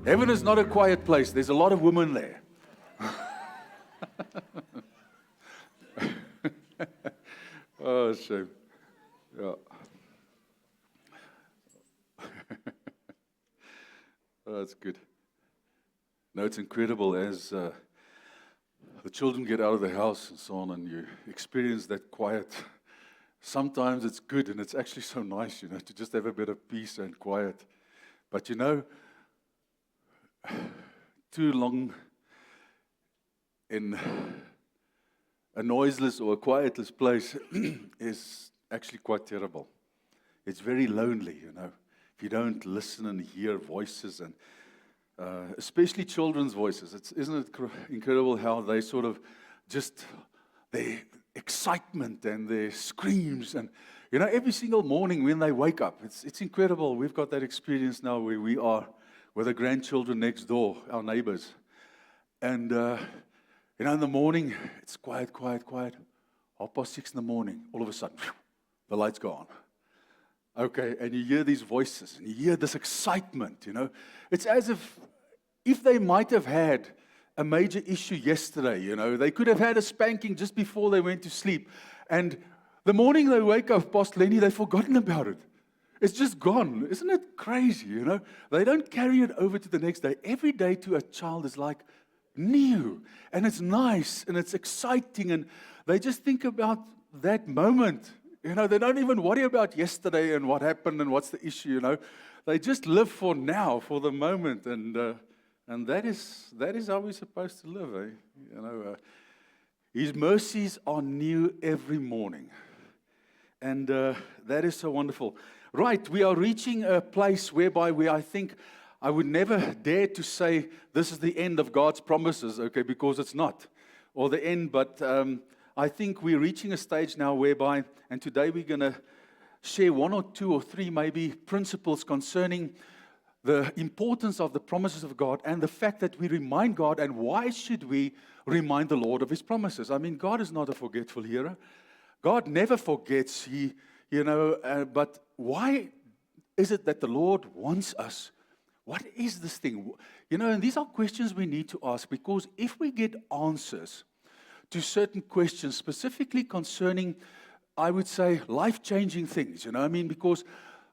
Heaven is not a quiet place. There's a lot of women there. Oh, shame. Yeah. Oh, that's good. No, it's incredible as the children get out of the house and so on, and you experience that quiet. Sometimes it's good, and it's actually so nice, to just have a bit of peace and quiet. But too long in a noiseless or a quietless place is actually quite terrible. It's very lonely, if you don't listen and hear voices, and especially children's voices. Isn't it incredible how they sort of just, their excitement and their screams, and every single morning when they wake up, it's incredible. We've got that experience now where we are with the grandchildren next door, our neighbors, and in the morning, it's quiet. 6:30 in the morning, all of a sudden, the lights go on. Okay, and you hear these voices, and you hear this excitement, It's as if they might have had a major issue yesterday, They could have had a spanking just before they went to sleep. And the morning they wake up, Pastor Lenny, they've forgotten about it. It's just gone. Isn't it crazy, They don't carry it over to the next day. Every day to a child is like new, and it's nice, and it's exciting, and they just think about that moment. They don't even worry about yesterday and what happened and what's the issue, They just live for now, for the moment, and that is how we're supposed to live, His mercies are new every morning, and that is so wonderful. Right, we are reaching a place whereby I think I would never dare to say this is the end of God's promises, okay, because it's not, or the end, but I think we're reaching a stage now whereby, and today we're going to share one or two or three maybe principles concerning the importance of the promises of God and the fact that we remind God, and why should we remind the Lord of His promises? I mean, God is not a forgetful hero. God never forgets. But why is it that the Lord wants us? What is this thing? And these are questions we need to ask, because if we get answers to certain questions, specifically concerning, I would say, life-changing things, because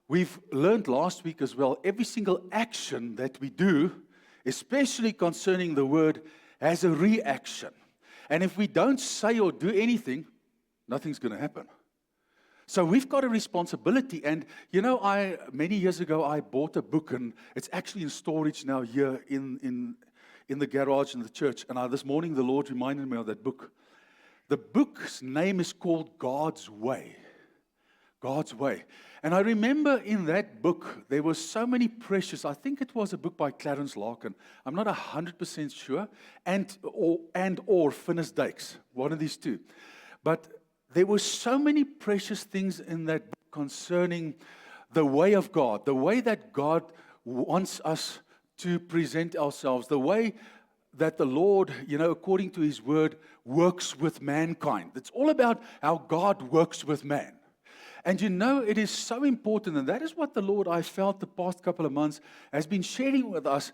we've learned last week as well, every single action that we do, especially concerning the word, has a reaction. And if we don't say or do anything, nothing's going to happen. So we've got a responsibility, and many years ago I bought a book, and it's actually in storage now here in the garage in the church. And this morning the Lord reminded me of that book. The book's name is called God's Way. God's Way. And I remember in that book there were so many precious. I think it was a book by Clarence Larkin. I'm not 100% sure, or Finis Dykes, one of these two, but there were so many precious things in that book concerning the way of God, the way that God wants us to present ourselves, the way that the Lord, according to His word, works with mankind. It's all about how God works with man. And it is so important, and that is what the Lord, I felt the past couple of months, has been sharing with us,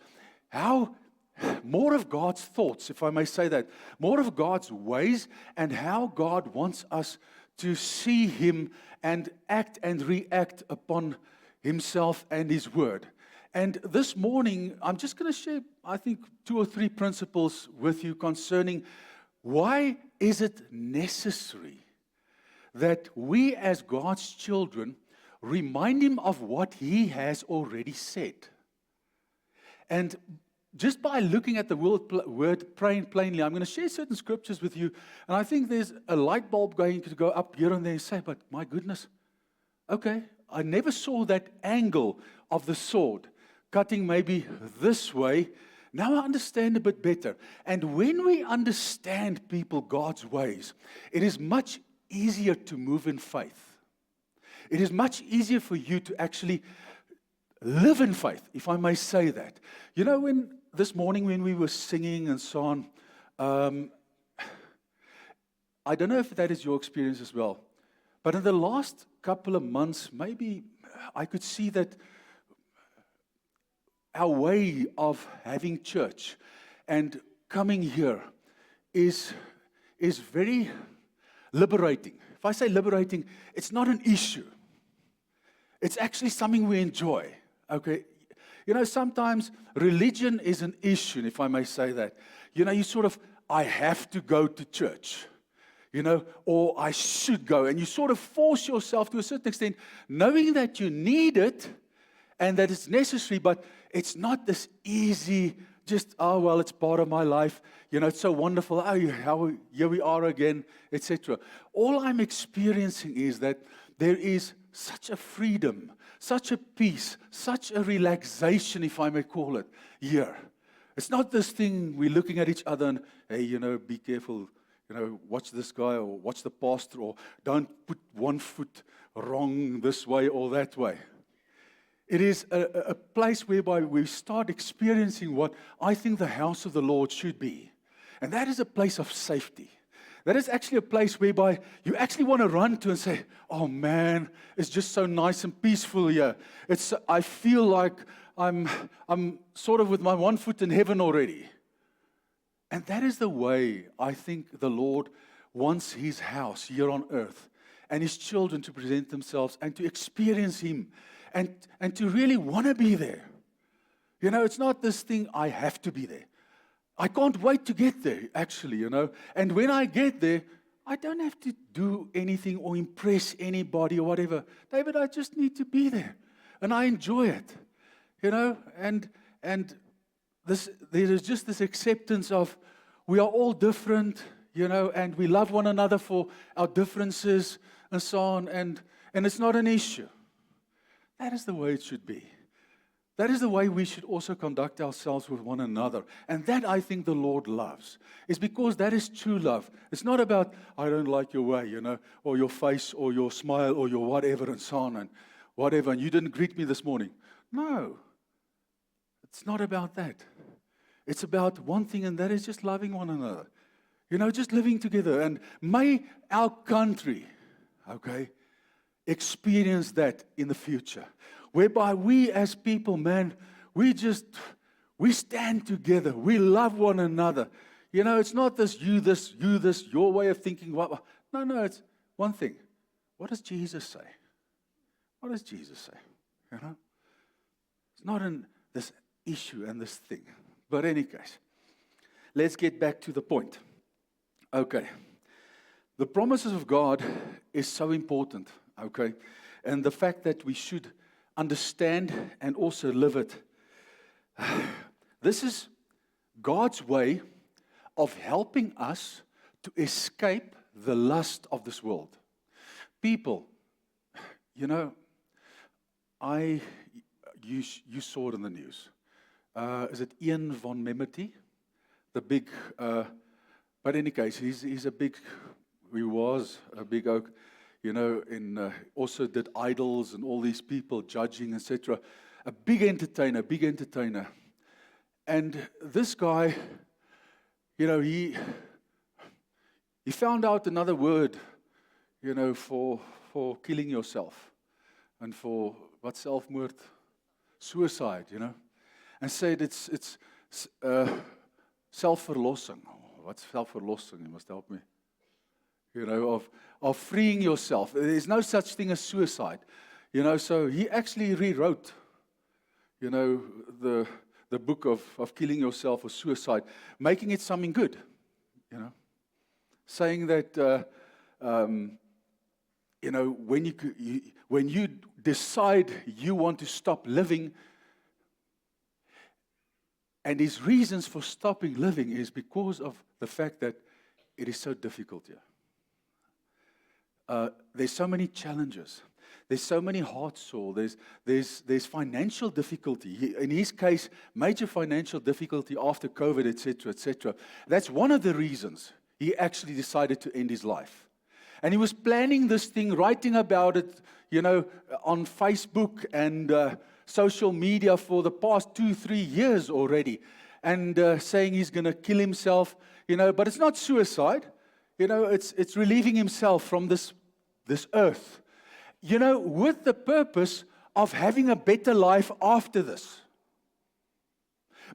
how more of God's thoughts, if I may say that, more of God's ways, and how God wants us to see Him and act and react upon Himself and His Word. And this morning, I'm just going to share, I think, 2 or 3 principles with you concerning why is it necessary that we as God's children remind Him of what He has already said. And just by looking at the word plainly, I'm going to share certain scriptures with you, and I think there's a light bulb going to go up here and there and say, but my goodness, okay, I never saw that angle of the sword cutting maybe this way. Now I understand a bit better. And when we understand, people, God's ways, it is much easier to move in faith. It is much easier for you to actually live in faith, if I may say that. When this morning when we were singing and so on, I don't know if that is your experience as well, but in the last couple of months, maybe I could see that our way of having church and coming here is very liberating. If I say liberating, it's not an issue. It's actually something we enjoy. Okay? You know, sometimes religion is an issue, if I may say that. You know, you sort of, I have to go to church. You know, or I should go. And you sort of force yourself to a certain extent, knowing that you need it and that it's necessary, but it's not this easy, just, oh, well, it's part of my life. You know, it's so wonderful. Oh, here we are again, etc. All I'm experiencing is that there is such a freedom, such a peace, such a relaxation, if I may call it, here. It's not this thing we're looking at each other and, hey, you know, be careful. You know, watch this guy or watch the pastor or don't put one foot wrong this way or that way. It is a place whereby we start experiencing what I think the house of the Lord should be. And that is a place of safety. That is actually a place whereby you actually want to run to and say, oh man, it's just so nice and peaceful here. I feel like I'm sort of with my one foot in heaven already. And that is the way I think the Lord wants His house here on earth and His children to present themselves and to experience Him and to really want to be there. You know, it's not this thing, I have to be there. I can't wait to get there, actually, you know. And when I get there, I don't have to do anything or impress anybody or whatever. David, I just need to be there. And I enjoy it, you know. And there is just this acceptance of we are all different, you know, and we love one another for our differences and so on, and it's not an issue. That is the way it should be. That is the way we should also conduct ourselves with one another. And that I think the Lord loves. It's because that is true love. It's not about, I don't like your way, you know, or your face, or your smile, or your whatever, and so on, and whatever, and you didn't greet me this morning. No. It's not about that. It's about one thing, and that is just loving one another. You know, just living together. And may our country, okay, experience that in the future. Whereby we as people, man, we stand together. We love one another. You know, it's not this, you this, your way of thinking. No, it's one thing. What does Jesus say? What does Jesus say? You know? It's not in this issue and this thing. But in any case, let's get back to the point. Okay. The promises of God is so important, okay? And the fact that we should understand and also live it. This is God's way of helping us to escape the lust of this world. People, you know, you saw it in the news. Is it Ian von Memeti? The big, but in any case, he was a big oak, you know, also did idols and all these people judging, etc. A big entertainer. And this guy, you know, he found out another word, you know, for killing yourself and for what selfmoord, suicide, you know. And said it's selfverlossing. What's selfverlossing? You must help me. You know, of freeing yourself. There's no such thing as suicide. You know, so he actually rewrote, you know, the book of killing yourself or suicide, making it something good. You know, saying that you know, when you decide you want to stop living. And his reasons for stopping living is because of the fact that it is so difficult here. There's so many challenges. There's so many heart sore. There's financial difficulty. In his case, major financial difficulty after COVID, etc., etc. That's one of the reasons he actually decided to end his life. And he was planning this thing, writing about it, you know, on Facebook and social media for the past 2-3 years already, and saying he's going to kill himself, you know, but it's not suicide, you know, it's relieving himself from this earth, you know, with the purpose of having a better life after this.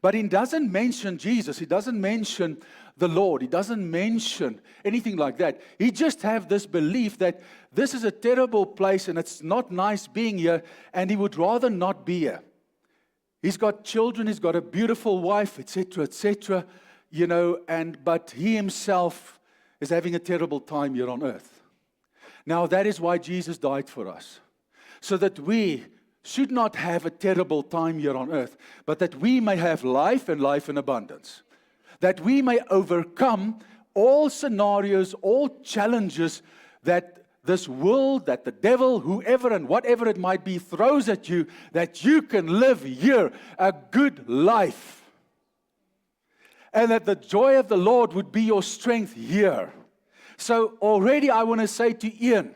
But he doesn't mention Jesus. He doesn't mention the Lord. He doesn't mention anything like that. He just have this belief that this is a terrible place and it's not nice being here, and he would rather not be here. He's got children, he's got a beautiful wife, etc., but he himself is having a terrible time here on earth. Now, that is why Jesus died for us, so that we should not have a terrible time here on earth, but that we may have life and life in abundance. That we may overcome all scenarios, all challenges that this world, that the devil, whoever and whatever it might be, throws at you, that you can live here a good life. And that the joy of the Lord would be your strength here. So already I want to say to Ian,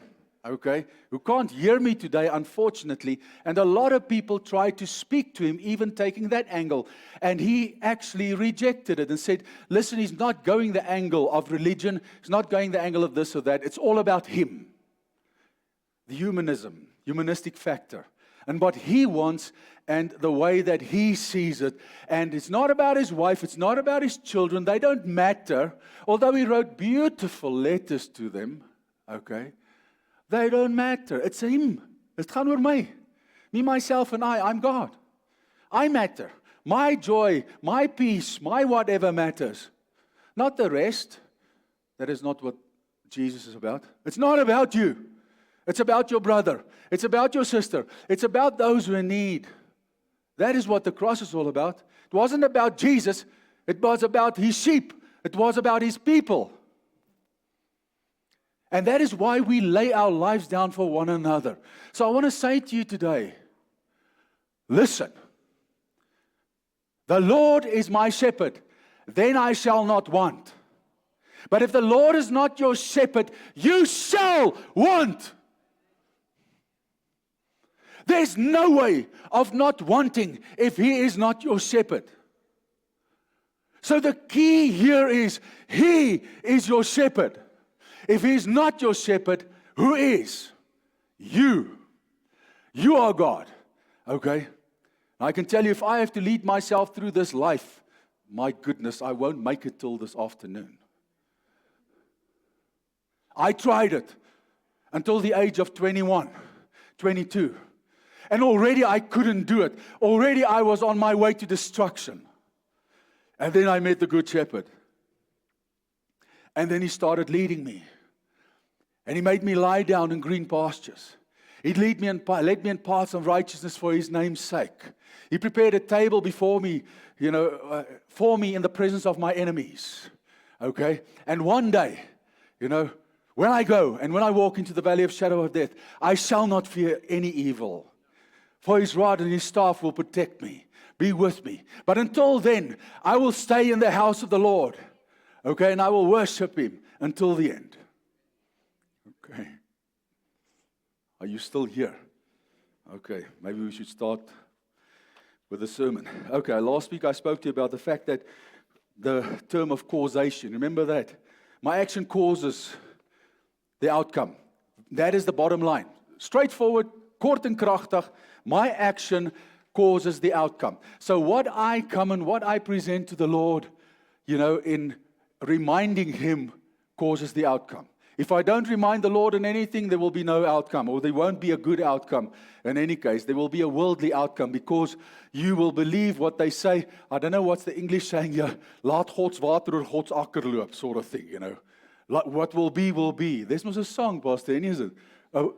who can't hear me today, unfortunately, and a lot of people tried to speak to him, even taking that angle, and he actually rejected it and said, listen, he's not going the angle of religion, he's not going the angle of this or that, it's all about him. The humanistic factor, and what he wants and the way that he sees it. And it's not about his wife, it's not about his children, they don't matter, although he wrote beautiful letters to them, they don't matter. It's him. Dit gaan oor my. Me, myself, and I'm God. I matter. My joy, my peace, my whatever matters. Not the rest. That is not what Jesus is about. It's not about you. It's about your brother. It's about your sister. It's about those who are in need. That is what the cross is all about. It wasn't about Jesus. It was about his sheep. It was about his people. And that is why we lay our lives down for one another. So I want to say to you today, listen, the Lord is my shepherd, then I shall not want. But if the Lord is not your shepherd, you shall want. There's no way of not wanting if he is not your shepherd. So the key here is, he is your shepherd. If he's not your shepherd, who is? You. You are God. I can tell you, if I have to lead myself through this life, my goodness, I won't make it till this afternoon. I tried it until the age of 21, 22. And already I couldn't do it. Already I was on my way to destruction. And then I met the Good Shepherd. And then he started leading me. And he made me lie down in green pastures. He led me in paths of righteousness for his name's sake. He prepared a table before me, for me in the presence of my enemies. And one day, when I go and when I walk into the valley of shadow of death, I shall not fear any evil. For his rod and his staff will protect me, be with me. But until then, I will stay in the house of the Lord. And I will worship him until the end. Are you still here? Maybe we should start with the sermon. Last week I spoke to you about the fact that the term of causation, remember that? My action causes the outcome. That is the bottom line. Straightforward, kort en kragtig, my action causes the outcome. So what I come and what I present to the Lord, in reminding him causes the outcome. If I don't remind the Lord in anything, there will be no outcome, or there won't be a good outcome. In any case, there will be a worldly outcome, because you will believe what they say. I don't know what's the English saying here. Laat God's water oor God's akker loop, sort of thing, What will be, will be. This was a song, Pastor, is it? Oh,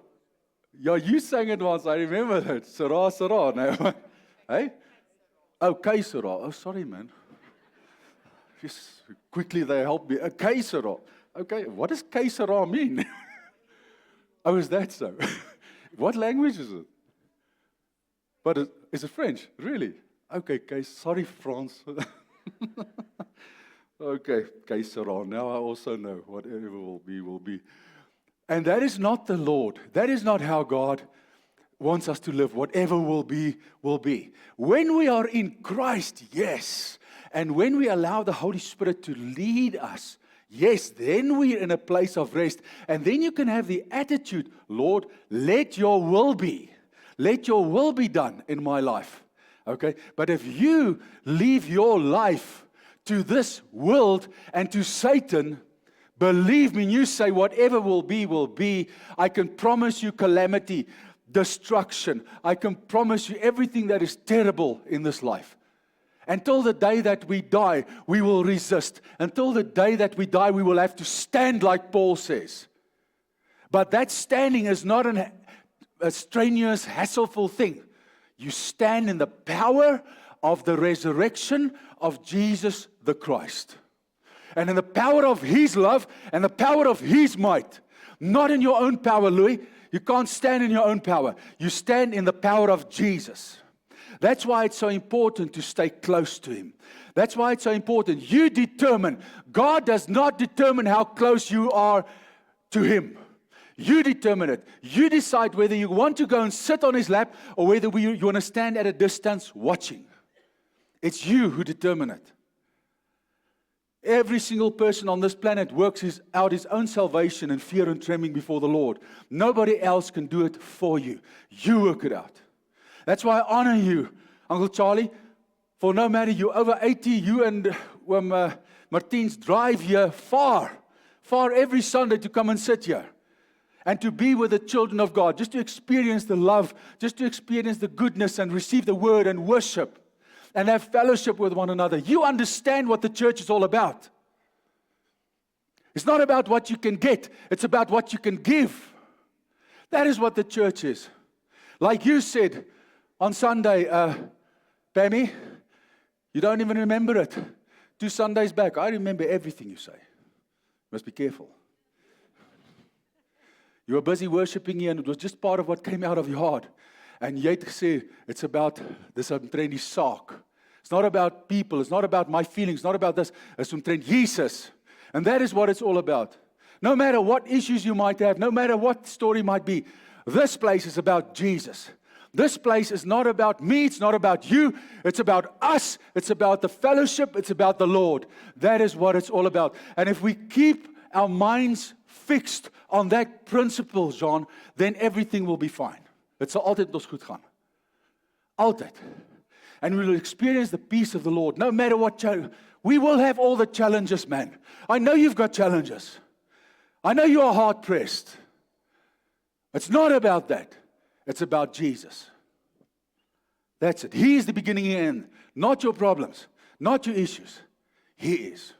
yeah, you sang it once, I remember that. Sarah, Sarah. No. Hey? Oh, Kei Sarah. Oh, sorry, man. Just quickly, they helped me. Kei Sarah. What does Kei Sarah mean? Oh, is that so? What language is it? But is it French? Really? Sorry, France. Kei Sarah. Now I also know whatever will be, will be. And that is not the Lord. That is not how God wants us to live. Whatever will be, will be. When we are in Christ, yes. And when we allow the Holy Spirit to lead us, yes, then we're in a place of rest. And then you can have the attitude, Lord, let your will be. Let your will be done in my life. Okay? But if you leave your life to this world and to Satan, believe me, you say whatever will be. I can promise you calamity, destruction. I can promise you everything that is terrible in this life. Until the day that we die, we will resist. Until the day that we die, we will have to stand like Paul says. But that standing is not a strenuous, hassleful thing. You stand in the power of the resurrection of Jesus the Christ. And in the power of His love and the power of His might. Not in your own power, Louis. You can't stand in your own power. You stand in the power of Jesus. That's why it's so important to stay close to Him. That's why it's so important. You determine. God does not determine how close you are to Him. You determine it. You decide whether you want to go and sit on His lap or whether you want to stand at a distance watching. It's you who determine it. Every single person on this planet works out his own salvation in fear and trembling before the Lord. Nobody else can do it for you. You work it out. That's why I honor you, Uncle Charlie, for no matter you're over 80, you and Martins drive here far every Sunday to come and sit here and to be with the children of God, just to experience the love, just to experience the goodness and receive the word and worship and have fellowship with one another. You understand what the church is all about. It's not about what you can get, it's about what you can give. That is what the church is. Like you said, on Sunday, Pammy, you don't even remember it. 2 Sundays back, I remember everything you say. You must be careful. You were busy worshiping here and it was just part of what came out of your heart. And jy het gesê, it's about this omtrent saak. It's not about people, it's not about my feelings, it's not about this. It's omtrent Jesus. And that is what it's all about. No matter what issues you might have, no matter what story might be, this place is about Jesus. This place is not about me, it's not about you, it's about us, it's about the fellowship, it's about the Lord. That is what it's all about. And if we keep our minds fixed on that principle, John, then everything will be fine. Dit sal altyd met ons goed gaan. Altyd. And we will experience the peace of the Lord, no matter what challenge. We will have all the challenges, man. I know you've got challenges. I know you are hard-pressed. It's not about that. It's about Jesus. That's it. He is the beginning and end. Not your problems. Not your issues. He is.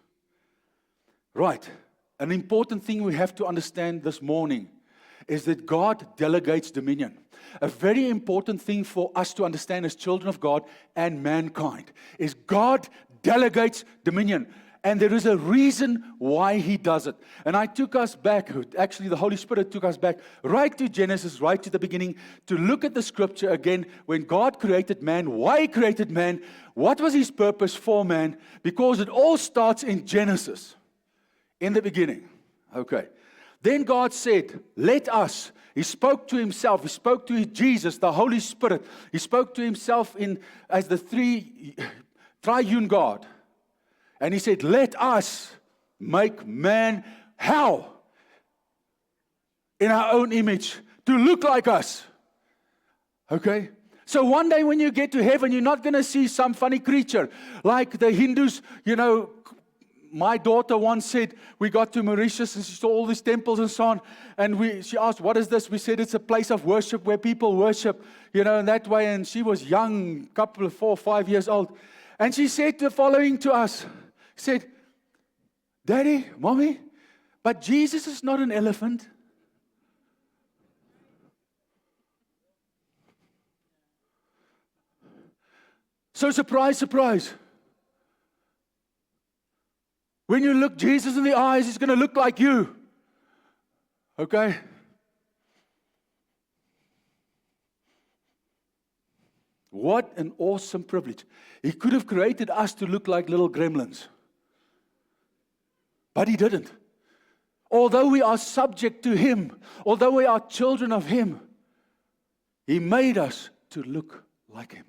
Right. An important thing we have to understand this morning is that God delegates dominion. A very important thing for us to understand as children of God and mankind is God delegates dominion. And there is a reason why He does it. And I took us back, actually the Holy Spirit took us back right to Genesis, right to the beginning, to look at the scripture again. When God created man, why He created man, what was His purpose for man? Because it all starts in Genesis, in the beginning. Okay. Then God said, let us. He spoke to Himself. He spoke to Jesus, the Holy Spirit. He spoke to Himself as the triune God. And He said, let us make man how? In our own image, to look like us. Okay? So one day when you get to heaven, you're not going to see some funny creature. Like the Hindus, my daughter once said, we got to Mauritius and she saw all these temples and so on. And she asked, what is this? We said, it's a place of worship where people worship, in that way. And she was young, couple of 4 or 5 years old. And she said the following to us. She said, Daddy, Mommy, but Jesus is not an elephant. So surprise, surprise. When you look Jesus in the eyes, He's going to look like you. Okay? What an awesome privilege. He could have created us to look like little gremlins. But He didn't. Although we are subject to Him, although we are children of Him, He made us to look like Him,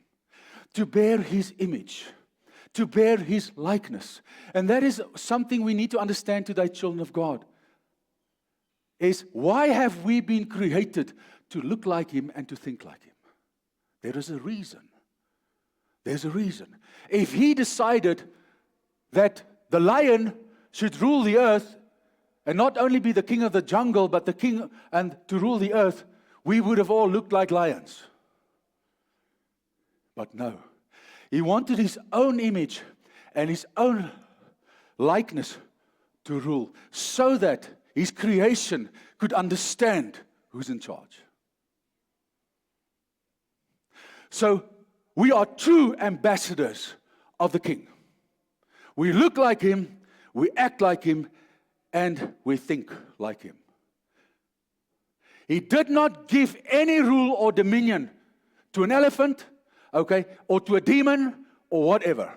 to bear His image, to bear His likeness. And that is something we need to understand today, children of God, is why have we been created to look like Him and to think like Him? There is a reason. There's a reason. If He decided that the lion should rule the earth and not only be the king of the jungle, but the king and to rule the earth, we would have all looked like lions. But no. He wanted His own image and His own likeness to rule, so that His creation could understand who's in charge. So, we are true ambassadors of the King. We look like Him, we act like Him, and we think like Him. He did not give any rule or dominion to an elephant, okay, or to a demon, or whatever.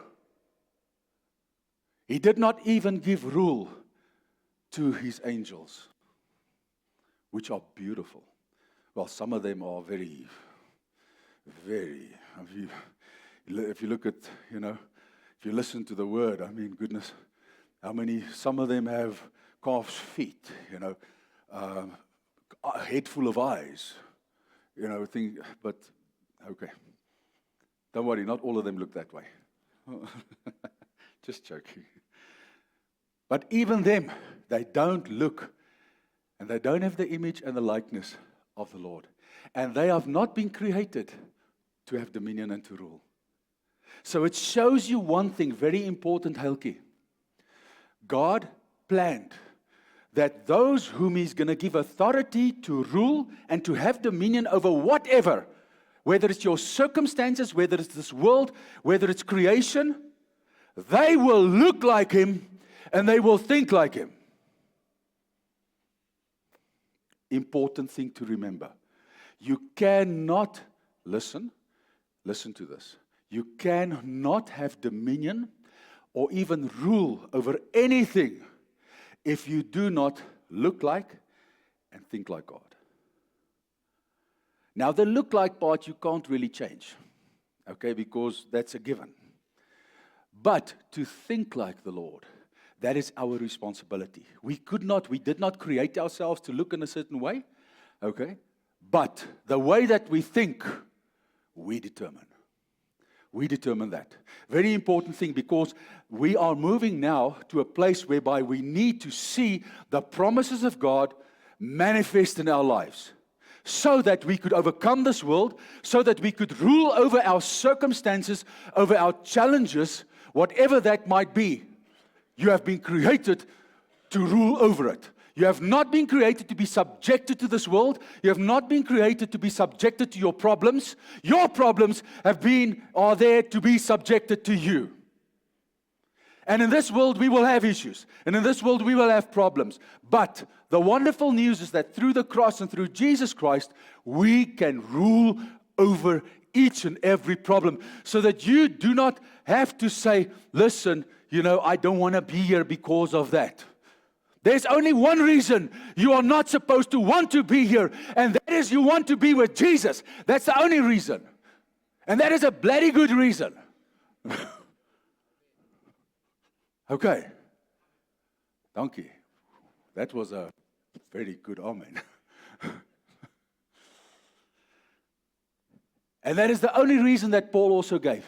He did not even give rule to His angels, which are beautiful. Well, some of them are very, if you look at, if you listen to the word, I mean, goodness, some of them have calf's feet, a head full of eyes, but okay. Don't worry, not all of them look that way. Just joking. But even them, they don't look, and they don't have the image and the likeness of the Lord. And they have not been created to have dominion and to rule. So it shows you one thing very important, Helke. God planned that those whom He's going to give authority to rule and to have dominion over whatever, whether it's your circumstances, whether it's this world, whether it's creation, they will look like Him and they will think like Him. Important thing to remember. You cannot, listen to this. You cannot have dominion or even rule over anything if you do not look like and think like God. Now, the look like part you can't really change, okay, because that's a given. But to think like the Lord, that is our responsibility. We did not create ourselves to look in a certain way, okay? But the way that we think, we determine. We determine that. Very important thing, because we are moving now to a place whereby we need to see the promises of God manifest in our lives, so that we could overcome this world, so that we could rule over our circumstances, over our challenges, whatever that might be. You have been created to rule over it. You have not been created to be subjected to this world. You have not been created to be subjected to your problems. Your problems are there to be subjected to you. And in this world, we will have issues. And in this world, we will have problems. But the wonderful news is that through the cross and through Jesus Christ, we can rule over each and every problem. So that you do not have to say, listen, I don't want to be here because of that. There's only one reason you are not supposed to want to be here, and that is you want to be with Jesus. That's the only reason. And that is a bloody good reason. Okay. Dankie. That was a very good amen. And that is the only reason that Paul also gave.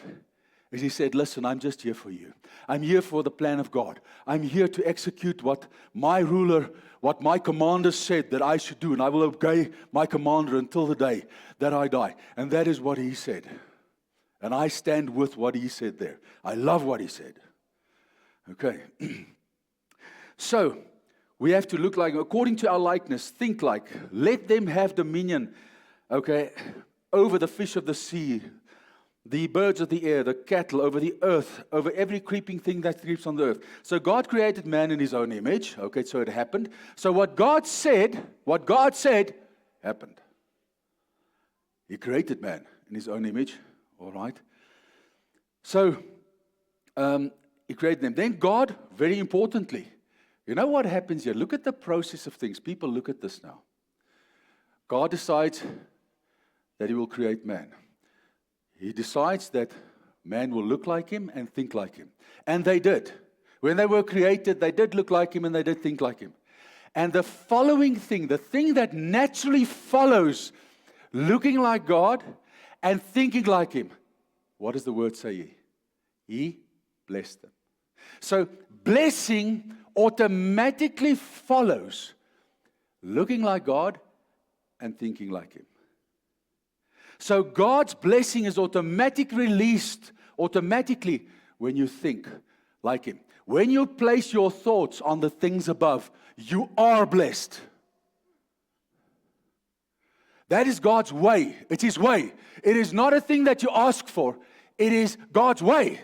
Is he said, listen, I'm just here for you. I'm here for the plan of God. I'm here to execute what my ruler, what my commander said that I should do. And I will obey my commander until the day that I die. And that is what he said. And I stand with what he said there. I love what he said. Okay. So, we have to look like, according to our likeness, think like, let them have dominion, okay, over the fish of the sea, the birds of the air, the cattle, over the earth, over every creeping thing that creeps on the earth. So God created man in His own image. Okay, so it happened. So what God said happened. He created man in His own image. All right. So He created them. Then God, very importantly, you know what happens here? Look at the process of things. People look at this now. God decides that He will create man. He decides that man will look like Him and think like Him. And they did. When they were created, they did look like Him and they did think like Him. And the following thing, the thing that naturally follows looking like God and thinking like Him, what does the word say? He blessed them. So blessing automatically follows looking like God and thinking like Him. So God's blessing is automatically released automatically when you think like Him. When you place your thoughts on the things above, you are blessed. That is God's way. It's His way. It is not a thing that you ask for. It is God's way.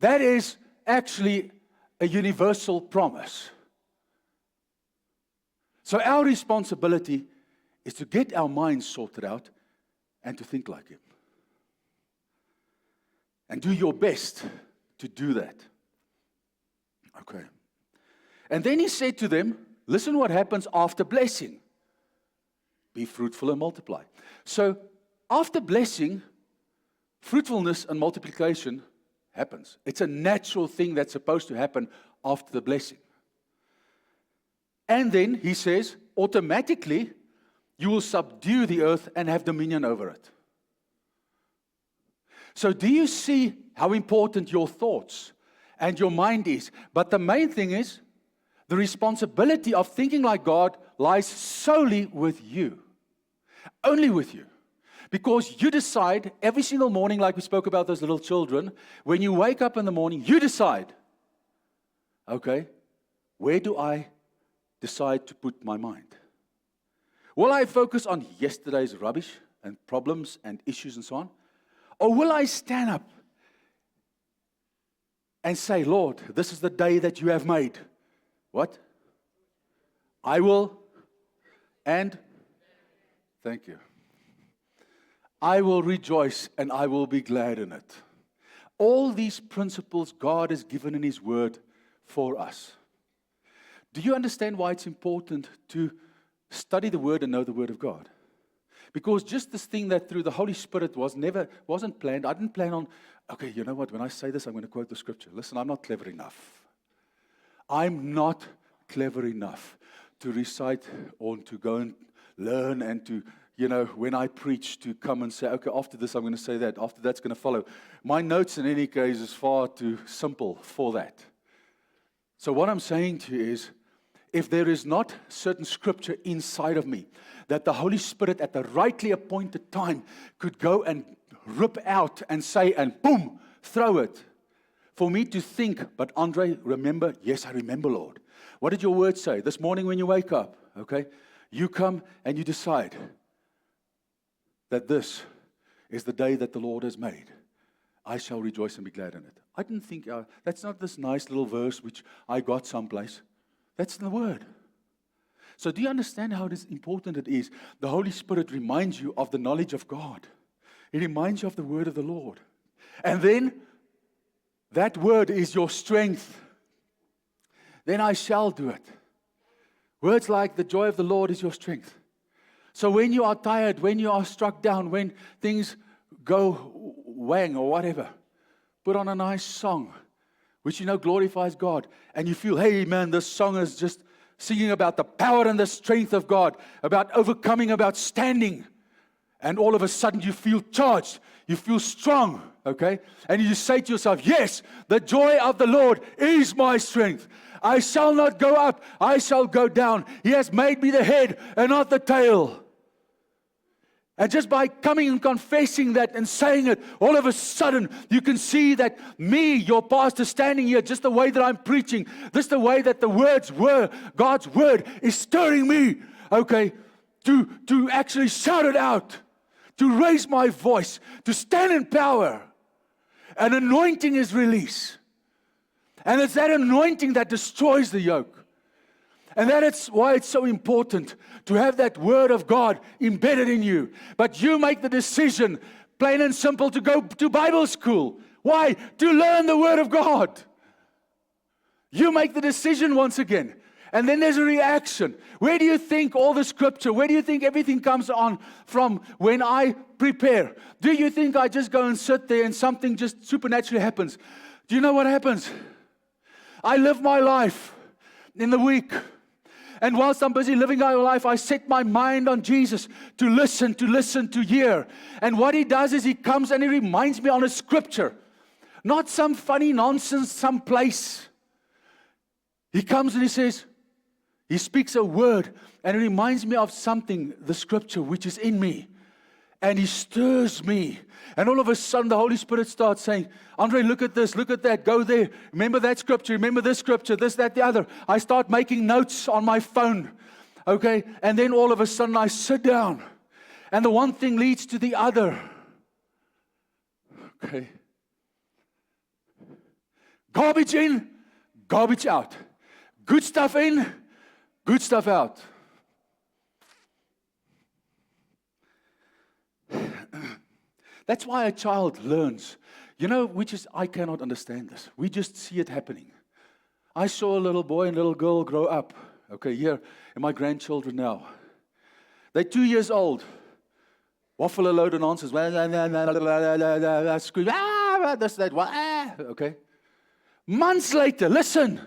That is actually a universal promise. So our responsibility is to get our minds sorted out and to think like Him. And do your best to do that. Okay. And then He said to them, listen what happens after blessing. Be fruitful and multiply. So after blessing, fruitfulness and multiplication happens. It's a natural thing that's supposed to happen after the blessing. And then He says, automatically, you will subdue the earth and have dominion over it. So do you see how important your thoughts and your mind is? But the main thing is, the responsibility of thinking like God lies solely with you. Only with you. Because you decide every single morning, like we spoke about those little children, when you wake up in the morning, you decide, okay, where do I decide to put my mind? Will I focus on yesterday's rubbish and problems and issues and so on? Or will I stand up and say, Lord, this is the day that you have made. What? I will, and thank you. I will rejoice and I will be glad in it. All these principles God has given in His Word for us. Do you understand why it's important to study the Word and know the Word of God? Because just this thing that through the Holy Spirit wasn't planned. I didn't plan on, okay, you know what, when I say this, I'm going to quote the scripture. Listen, I'm not clever enough. I'm not clever enough to recite or to go and learn and to, when I preach, to come and say, okay, after this I'm going to say that, after that's going to follow. My notes in any case is far too simple for that. So what I'm saying to you is, if there is not certain scripture inside of me that the Holy Spirit at the rightly appointed time could go and rip out and say, and boom, throw it, for me to think, but Andre, remember? Yes, I remember, Lord. What did your word say? This morning when you wake up, okay, you come and you decide that this is the day that the Lord has made. I shall rejoice and be glad in it. I didn't think, that's not this nice little verse which I got someplace. That's in the Word. So do you understand how important it is? The Holy Spirit reminds you of the knowledge of God. It reminds you of the Word of the Lord. And then, that Word is your strength. Then I shall do it. Words like the joy of the Lord is your strength. So when you are tired, when you are struck down, when things go wang or whatever, put on a nice song, which glorifies God. And you feel, hey man, this song is just singing about the power and the strength of God, about overcoming, about standing. And all of a sudden you feel charged, you feel strong, okay? And you say to yourself, yes, the joy of the Lord is my strength. I shall not go up, I shall go down. He has made me the head and not the tail. And just by coming and confessing that and saying it, all of a sudden you can see that me, your pastor, standing here, just the way that I'm preaching, just the way that the words were, God's word is stirring me, okay, to actually shout it out, to raise my voice, to stand in power. An anointing is released. And it's that anointing that destroys the yoke. And that's why it's so important to have that word of God embedded in you. But you make the decision, plain and simple, to go to Bible school. Why? To learn the word of God. You make the decision once again. And then there's a reaction. Where do you think all the scripture, where do you think everything comes on from when I prepare? Do you think I just go and sit there and something just supernaturally happens? Do you know what happens? I live my life in the week. And whilst I'm busy living my life, I set my mind on Jesus to listen, to hear. And what He does is He comes and He reminds me on a scripture. Not some funny nonsense someplace. He comes and He says, He speaks a word and it reminds me of something, the scripture which is in me. And He stirs me. And all of a sudden the Holy Spirit starts saying, Andre, look at this, look at that, go there. Remember that scripture, remember this scripture, this, that, the other. I start making notes on my phone. Okay? And then all of a sudden I sit down. And the one thing leads to the other. Okay? Garbage in, garbage out. Good stuff in, good stuff out. That's why a child learns. I cannot understand this. We just see it happening. I saw a little boy and little girl grow up. Okay, here, and my grandchildren now. They're 2 years old. Waffle a load of nonsense. Scream, this, that, okay. Months later, listen.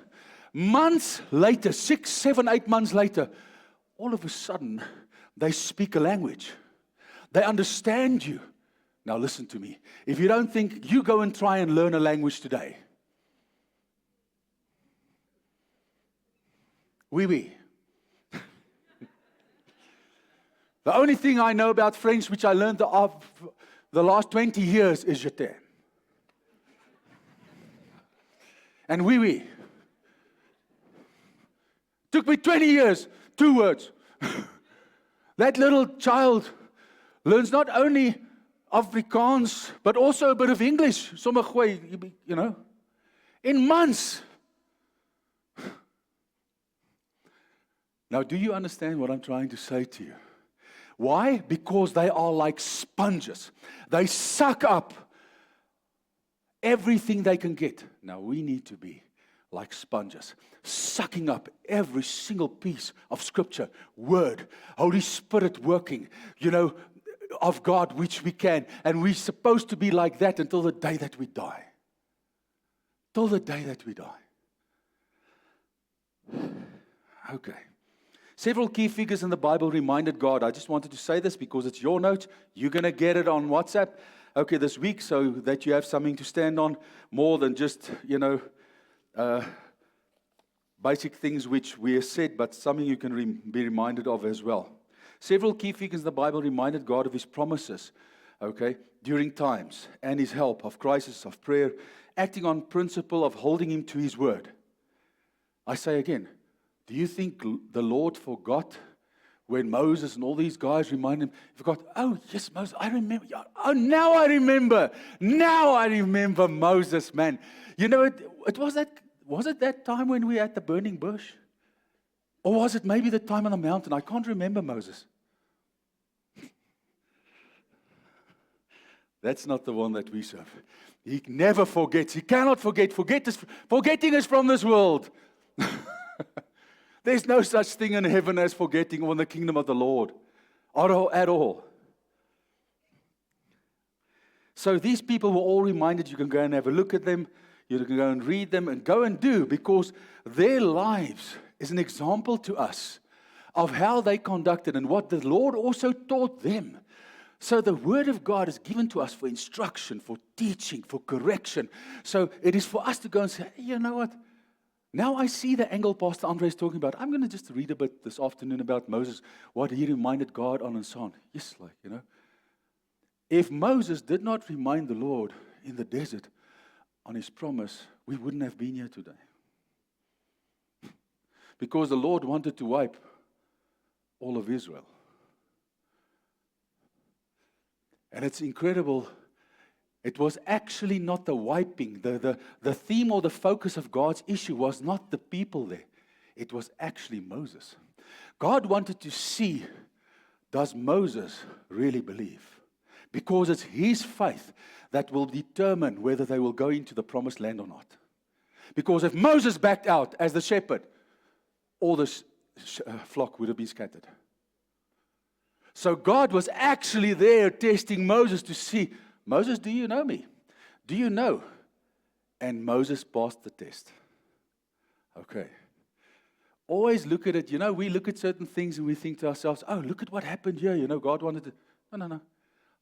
Months later, 6, 7, 8 months later, all of a sudden, they speak a language. They understand you. Now listen to me. If you don't think, you go and try and learn a language today. Oui. The only thing I know about French, which I learned of the last 20 years, is je t'aime. And oui. Took me 20 years, 2 words. That little child learns not only Afrikaans, but also a bit of English. Sommige gooi, in months. Now, do you understand what I'm trying to say to you? Why? Because they are like sponges. They suck up everything they can get. Now, we need to be like sponges, sucking up every single piece of scripture, word, Holy Spirit working, of God, which we can. And we're supposed to be like that until the day that we die. Till the day that we die. Okay. Several key figures in the Bible reminded God. I just wanted to say this because it's your note. You're going to get it on WhatsApp, okay, this week, so that you have something to stand on more than just, basic things which we have said, but something you can be reminded of as well. Several key figures in the Bible reminded God of His promises, okay, during times, and His help of crisis, of prayer, acting on principle of holding Him to His word. I say again, do you think the Lord forgot when Moses and all these guys reminded Him? He forgot, oh, yes, Moses, I remember. Oh, now I remember. Now I remember Moses, man. It was it that time when we were at the burning bush? Or was it maybe the time on the mountain? I can't remember Moses. That's not the one that we serve. He never forgets. He cannot forget. Forgetting is from this world. There's no such thing in heaven as forgetting or in the kingdom of the Lord. At all. So these people were all reminded. You can go and have a look at them. You can go and read them and go and do, because their lives is an example to us of how they conducted and what the Lord also taught them. So the Word of God is given to us for instruction, for teaching, for correction. So it is for us to go and say, hey, you know what? Now I see the angle Pastor Andre is talking about. I'm going to just read a bit this afternoon about Moses, what he reminded God on and so on. Yes, If Moses did not remind the Lord in the desert on His promise, we wouldn't have been here today. Because the Lord wanted to wipe all of Israel. And it's incredible. It was actually not the wiping. The theme or the focus of God's issue was not the people there. It was actually Moses. God wanted to see, does Moses really believe? Because it's his faith that will determine whether they will go into the promised land or not. Because if Moses backed out as the shepherd, all this flock would have been scattered. So God was actually there testing Moses to see, Moses, do you know me? Do you know? And Moses passed the test. Okay. always look at it. We look at certain things and we think to ourselves, oh, look at what happened here. God wanted to. No.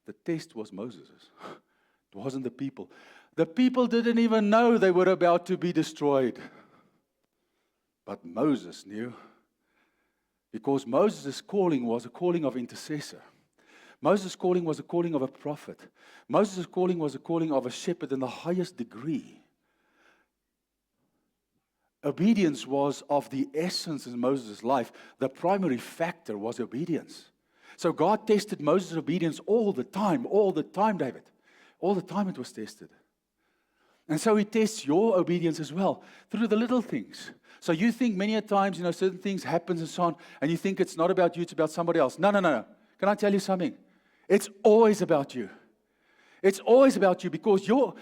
The test was Moses's. It wasn't the people. The people didn't even know they were about to be destroyed. But Moses knew. Because Moses' calling was a calling of intercessor. Moses' calling was a calling of a prophet. Moses' calling was a calling of a shepherd in the highest degree. Obedience was of the essence in Moses' life. The primary factor was obedience. So God tested Moses' obedience all the time, David. All the time it was tested. And so He tests your obedience as well, through the little things. So you think many a times, certain things happen and so on, and you think it's not about you, it's about somebody else. No. Can I tell you something? It's always about you. It's always about you, because your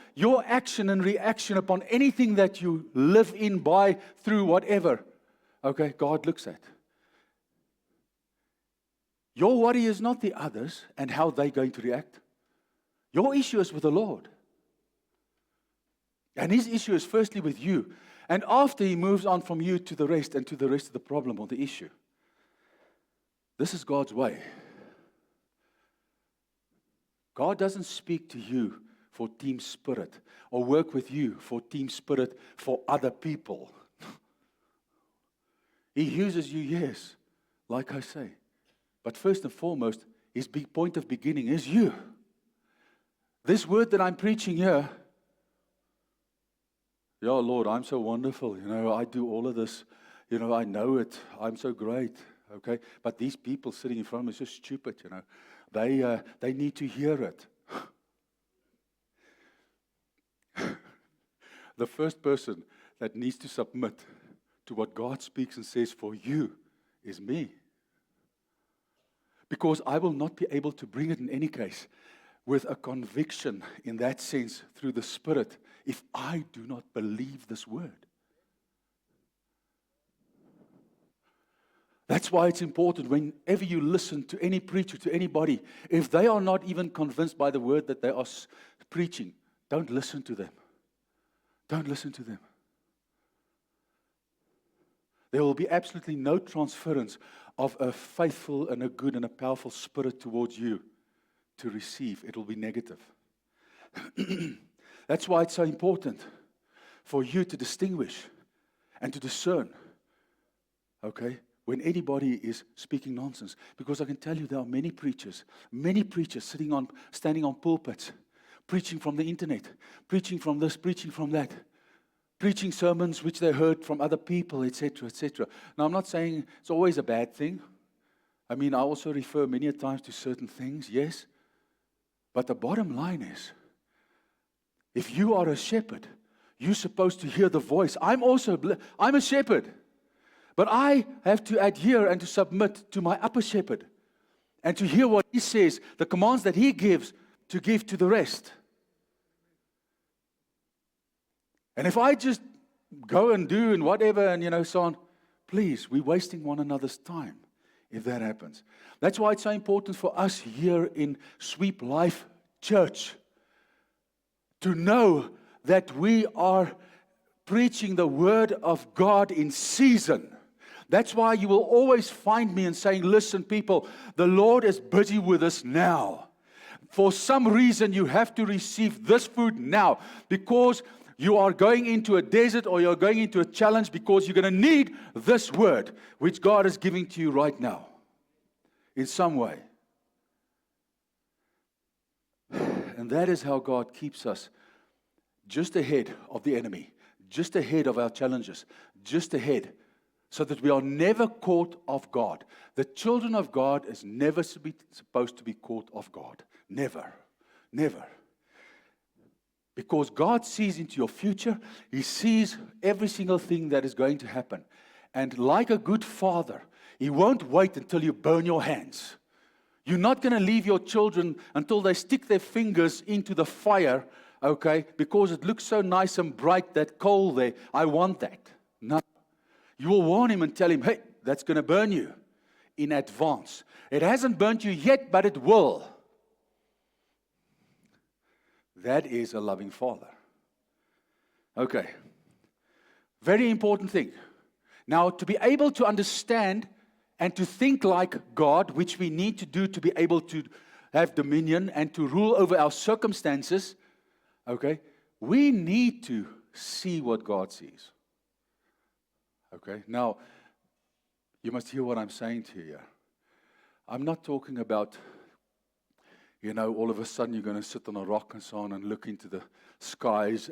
action and reaction upon anything that you live in, by, through, whatever, okay, God looks at. Your worry is not the others and how they're going to react. Your issue is with the Lord. And His issue is firstly with you. And after He moves on from you to the rest and to the rest of the problem or the issue. This is God's way. God doesn't speak to you for team spirit or work with you for team spirit for other people. He uses you, yes, like I say. But first and foremost, His big point of beginning is you. This word that I'm preaching here, yeah, Lord, I'm so wonderful. I do all of this. I know it. I'm so great. Okay? But these people sitting in front of me are so stupid, They need to hear it. The first person that needs to submit to what God speaks and says for you is me. Because I will not be able to bring it in any case with a conviction in that sense through the Spirit if I do not believe this word. That's why it's important whenever you listen to any preacher, to anybody, if they are not even convinced by the word that they are preaching, don't listen to them. Don't listen to them. There will be absolutely no transference of a faithful and a good and a powerful spirit towards you to receive. It will be negative. That's why it's so important for you to distinguish and to discern, okay, when anybody is speaking nonsense. Because I can tell you there are many preachers standing on pulpits, preaching from the internet, preaching from this, preaching from that, preaching sermons which they heard from other people, etc., etc. Now, I'm not saying it's always a bad thing. I also refer many times to certain things, yes. But the bottom line is, if you are a shepherd, you're supposed to hear the voice. I'm a shepherd. But I have to adhere and to submit to my upper shepherd and to hear what he says, the commands that he gives, to give to the rest. And if I just go and do and whatever and so on, please, we're wasting one another's time if that happens. That's why it's so important for us here in Sweep Life Church to know that we are preaching the word of God in season. That's why you will always find me and saying, listen, people, the Lord is busy with us now. For some reason, you have to receive this food now because you are going into a desert or you're going into a challenge because you're going to need this word, which God is giving to you right now in some way. And that is how God keeps us just ahead of the enemy, just ahead of our challenges, just ahead, so that we are never caught off guard. The children of God is never supposed to be caught off guard. Never. Never. Because God sees into your future. He sees every single thing that is going to happen. And like a good father, He won't wait until you burn your hands. You're not going to leave your children until they stick their fingers into the fire, okay, because it looks so nice and bright, that coal there. I want that. No. You will warn him and tell him, hey, that's going to burn you in advance. It hasn't burnt you yet, but it will. That is a loving father. Okay. Very important thing. Now, to be able to understand and to think like God, which we need to do to be able to have dominion and to rule over our circumstances, okay, we need to see what God sees. Okay, now, you must hear what I'm saying to you here. I'm not talking about, all of a sudden you're going to sit on a rock and so on and look into the skies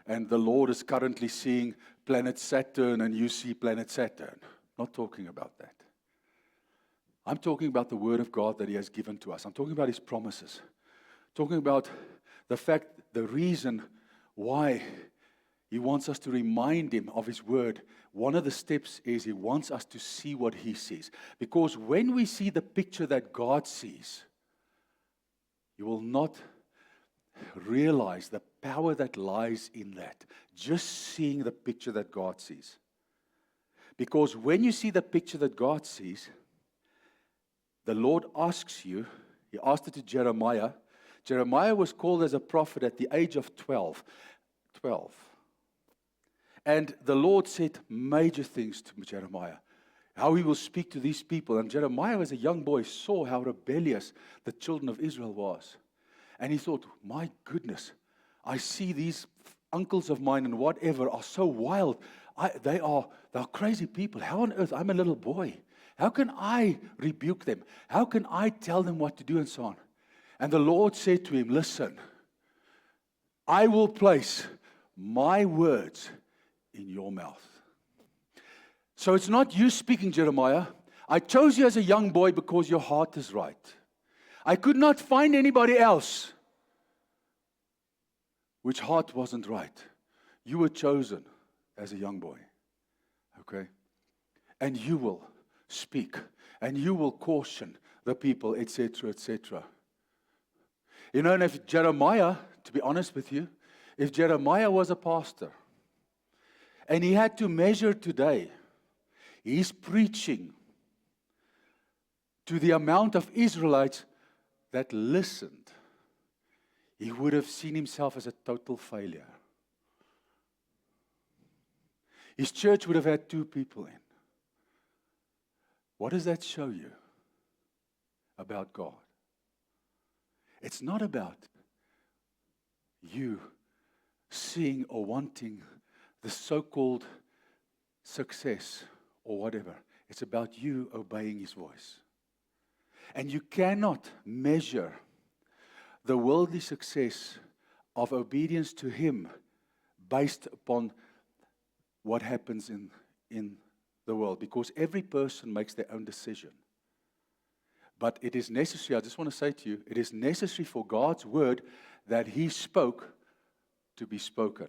and the Lord is currently seeing planet Saturn and you see planet Saturn. Not talking about that. I'm talking about the Word of God that He has given to us. I'm talking about His promises. Talking about the fact, the reason why He wants us to remind Him of His Word. One of the steps is He wants us to see what He sees. Because when we see the picture that God sees, you will not realize the power that lies in that. Just seeing the picture that God sees. Because when you see the picture that God sees, the Lord asks you, He asked it to Jeremiah. Jeremiah was called as a prophet at the age of 12. And the Lord said major things to Jeremiah. How He will speak to these people. And Jeremiah, as a young boy, saw how rebellious the children of Israel was. And he thought, my goodness, I see these uncles of mine and whatever are so wild. They are crazy people. How on earth? I'm a little boy. How can I rebuke them? How can I tell them what to do and so on? And the Lord said to him, listen, I will place my words in your mouth. So it's not you speaking, Jeremiah. I chose you as a young boy because your heart is right. I could not find anybody else which heart wasn't right. You were chosen as a young boy. Okay? And you will speak. And you will caution the people, etc., etc. And if Jeremiah, to be honest with you, if Jeremiah was a pastor, and he had to measure today his preaching to the amount of Israelites that listened, he would have seen himself as a total failure. His church would have had 2 people in. What does that show you about God? It's not about you seeing or wanting the so-called success or whatever. It's about you obeying His voice. And you cannot measure the worldly success of obedience to Him based upon what happens in the world. Because every person makes their own decision. But it is necessary, I just want to say to you, it is necessary for God's word that He spoke to be spoken.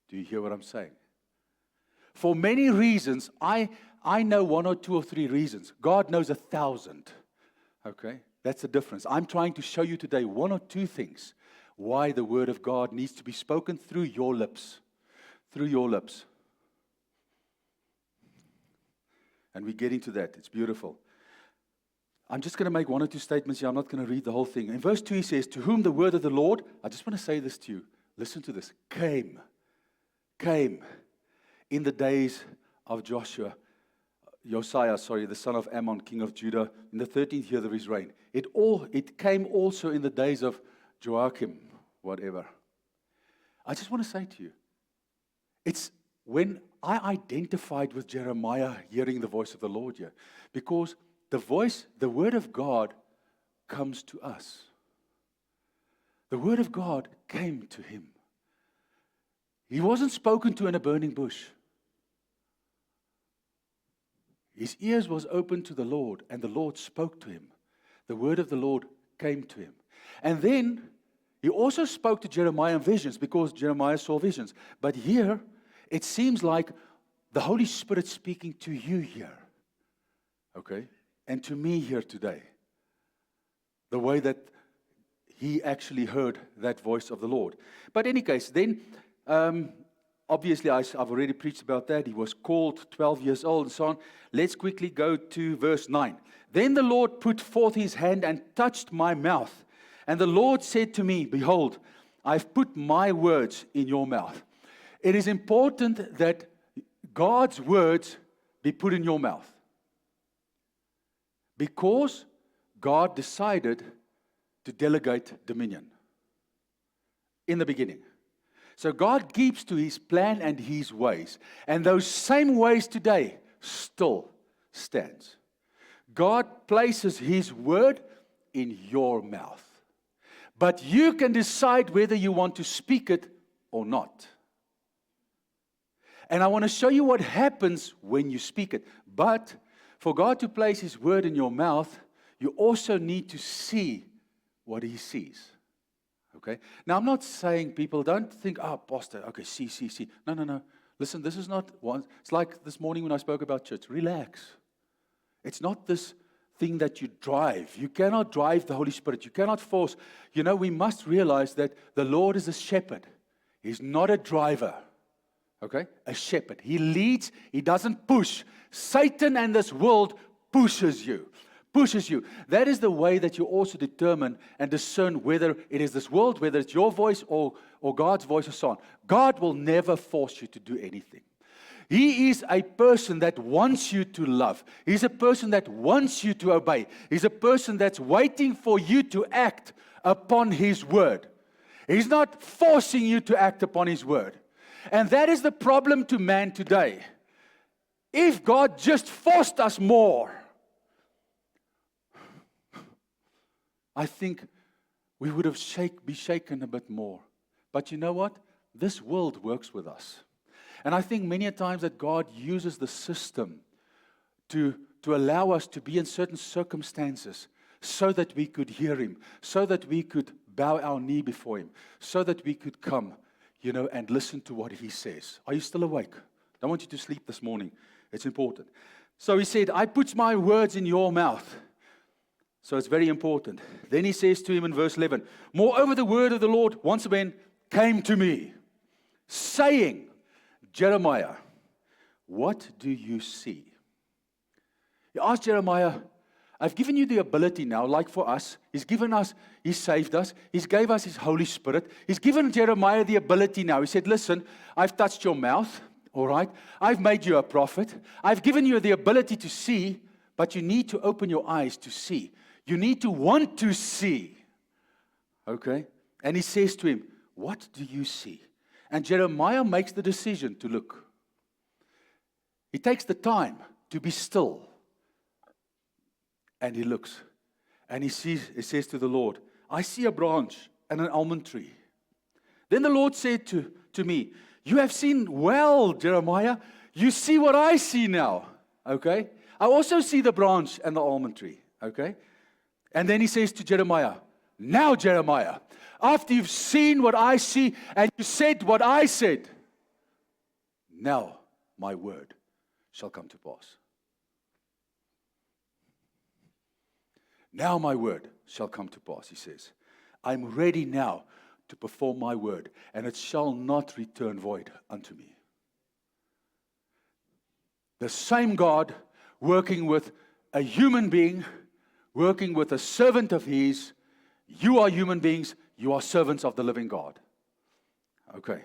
Do you hear what I'm saying? For many reasons, I know 1 or 2 or 3 reasons. God knows 1,000. Okay? That's the difference. I'm trying to show you today 1 or 2 things why the word of God needs to be spoken through your lips. Through your lips. And we get into that. It's beautiful. I'm just going to make 1 or 2 statements here. I'm not going to read the whole thing. In verse 2 he says, to whom the word of the Lord, I just want to say this to you. Listen to this. Came in the days of Josiah, the son of Ammon, king of Judah, in the 13th year of his reign. It came also in the days of Joachim, whatever. I just want to say to you, it's when I identified with Jeremiah hearing the voice of the Lord here, because the word of God comes to us. The word of God came to him. He wasn't spoken to in a burning bush. His ears was open to the Lord, and the Lord spoke to him. The word of the Lord came to him. And then he also spoke to Jeremiah in visions, because Jeremiah saw visions. But here, it seems like the Holy Spirit speaking to you here. Okay? And to me here today. The way that he actually heard that voice of the Lord. But in any case, then, obviously I've already preached about that. He was called 12 years old and so on. Let's quickly go to verse 9. Then the Lord put forth His hand and touched my mouth. And the Lord said to me, behold, I've put my words in your mouth. It is important that God's words be put in your mouth? Because God decided to delegate dominion in the beginning. So God keeps to His plan and His ways. And those same ways today still stands. God places His word in your mouth. But you can decide whether you want to speak it or not. And I want to show you what happens when you speak it. But for God to place His word in your mouth, you also need to see what He sees. Okay? Now, I'm not saying people don't think, pastor, okay, see. No. Listen, this is not one. It's like this morning when I spoke about church. Relax. It's not this thing that you drive. You cannot drive the Holy Spirit. You cannot force. We must realize that the Lord is a shepherd. He's not a driver. Okay? A shepherd. He leads. He doesn't push. Satan and this world pushes you. That is the way that you also determine and discern whether it is this world, whether it's your voice or God's voice or so on. God will never force you to do anything. He is a person that wants you to love. He's a person that wants you to obey. He's a person that's waiting for you to act upon His word. He's not forcing you to act upon His word. And that is the problem to man today. If God just forced us more, I think we would have be shaken a bit more. But you know what? This world works with us. And I think many a times that God uses the system to allow us to be in certain circumstances so that we could hear Him, so that we could bow our knee before Him, so that we could come, and listen to what He says. Are you still awake? I don't want you to sleep this morning. It's important. So He said, I put my words in your mouth. So it's very important. Then He says to him in verse 11, moreover, the word of the Lord once again came to me, saying, Jeremiah, what do you see? He asked Jeremiah, I've given you the ability now, like for us. He's given us, He saved us. He's gave us His Holy Spirit. He's given Jeremiah the ability now. He said, listen, I've touched your mouth, all right? I've made you a prophet. I've given you the ability to see, but you need to open your eyes to see. You need to want to see. Okay? And He says to him, what do you see? And Jeremiah makes the decision to look. He takes the time to be still. And he looks. And he says to the Lord, I see a branch and an almond tree. Then the Lord said to me, you have seen well, Jeremiah. You see what I see now. Okay? I also see the branch and the almond tree. Okay? And then He says to Jeremiah, now Jeremiah, after you've seen what I see and you said what I said, now my word shall come to pass. Now my word shall come to pass, He says. I'm ready now to perform my word, and it shall not return void unto me. The same God working with a human being, working with a servant of His. You are human beings. You are servants of the living God. Okay.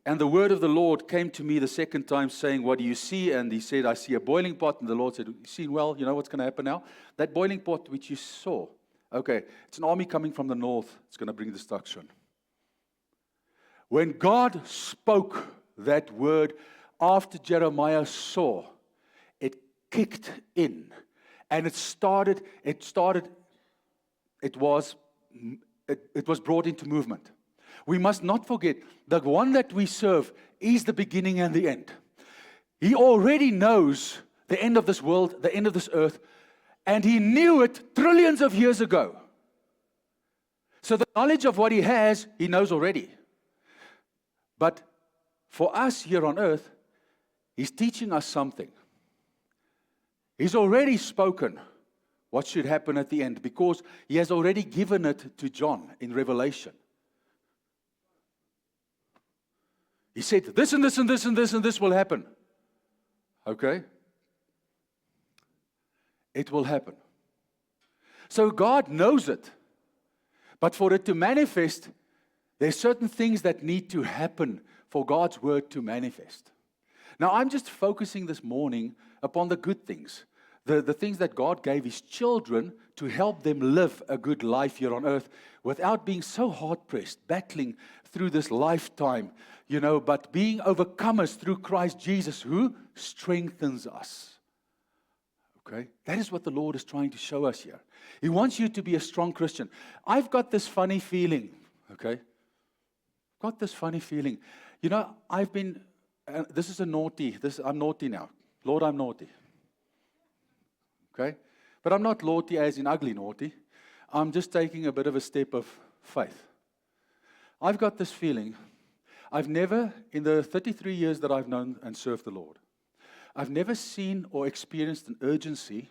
And the word of the Lord came to me the second time, saying, what do you see? And he said, I see a boiling pot. And the Lord said, you've seen well, you know what's going to happen now? That boiling pot which you saw, okay, it's an army coming from the north. It's going to bring destruction. When God spoke that word after Jeremiah saw, it kicked in. And it was brought into movement. We must not forget the one that we serve is the beginning and the end. He already knows the end of this world, the end of this earth, and He knew it trillions of years ago. So the knowledge of what He has, He knows already. But for us here on earth, He's teaching us something. He's already spoken what should happen at the end, because He has already given it to John in Revelation. He said, this and this and this and this and this will happen. Okay? It will happen. So God knows it. But for it to manifest, there's certain things that need to happen for God's word to manifest. Now, I'm just focusing this morning upon the good things, the things that God gave His children to help them live a good life here on earth without being so hard-pressed, battling through this lifetime, but being overcomers through Christ Jesus, who strengthens us. Okay? That is what the Lord is trying to show us here. He wants you to be a strong Christian. I've got this funny feeling, okay? Got this funny feeling. I've been, this is a naughty, I'm naughty now. Lord, I'm naughty. Okay? But I'm not naughty as in ugly naughty. I'm just taking a bit of a step of faith. I've got this feeling. I've never, in the 33 years that I've known and served the Lord, I've never seen or experienced an urgency,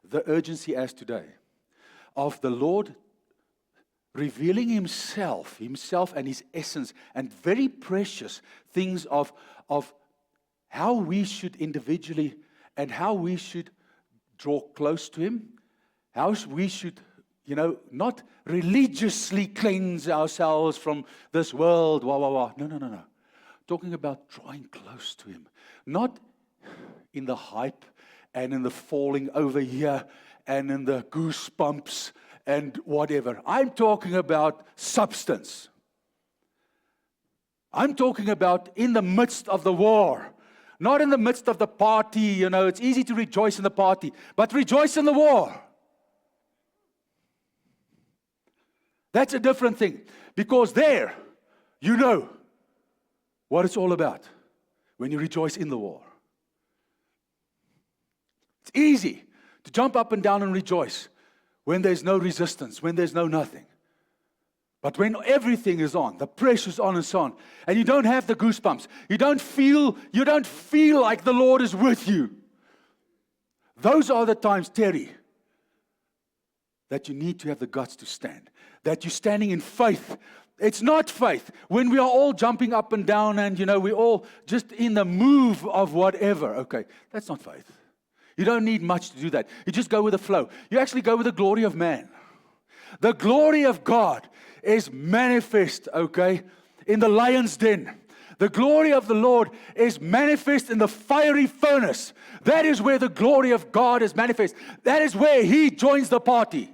the urgency as today, of the Lord revealing Himself and His essence, and very precious things of how we should individually and how we should draw close to Him, how we should, not religiously cleanse ourselves from this world, No. Talking about drawing close to Him, not in the hype and in the falling over here and in the goosebumps and whatever. I'm talking about substance. I'm talking about in the midst of the war, not in the midst of the party. It's easy to rejoice in the party, but rejoice in the war. That's a different thing, because there, you know what it's all about when you rejoice in the war. It's easy to jump up and down and rejoice when there's no resistance, when there's no nothing. But when everything is on, the pressure's on and so on, and you don't have the goosebumps, you don't feel like the Lord is with you. Those are the times, Terry, that you need to have the guts to stand. That you're standing in faith. It's not faith when we are all jumping up and down and, we're all just in the move of whatever. Okay, that's not faith. You don't need much to do that. You just go with the flow. You actually go with the glory of man. The glory of God is manifest, okay, in the lion's den. The glory of the Lord is manifest in the fiery furnace. That is where the glory of God is manifest. That is where He joins the party.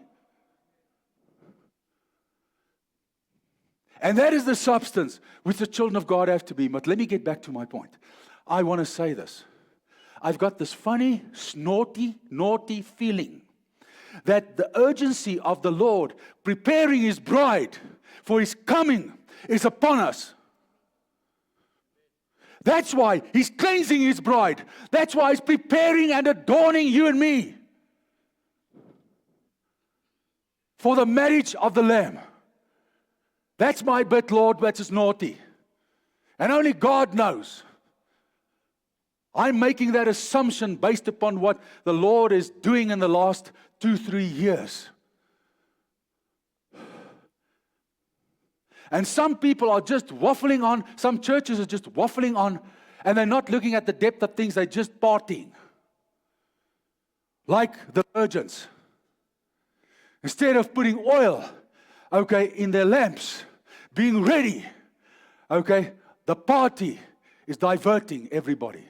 And that is the substance which the children of God have to be. But let me get back to my point. I want to say this. I've got this funny, naughty feeling that the urgency of the Lord preparing His bride for His coming is upon us. That's why He's cleansing His bride. That's why He's preparing and adorning you and me for the marriage of the Lamb. That's my bit, Lord, that's just naughty. And only God knows. I'm making that assumption based upon what the Lord is doing in the last 2-3 years. And some people are just waffling on, some churches are just waffling on, and they're not looking at the depth of things, they're just partying. Like the virgins. Instead of putting oil, in their lamps, being ready, the party is diverting everybody.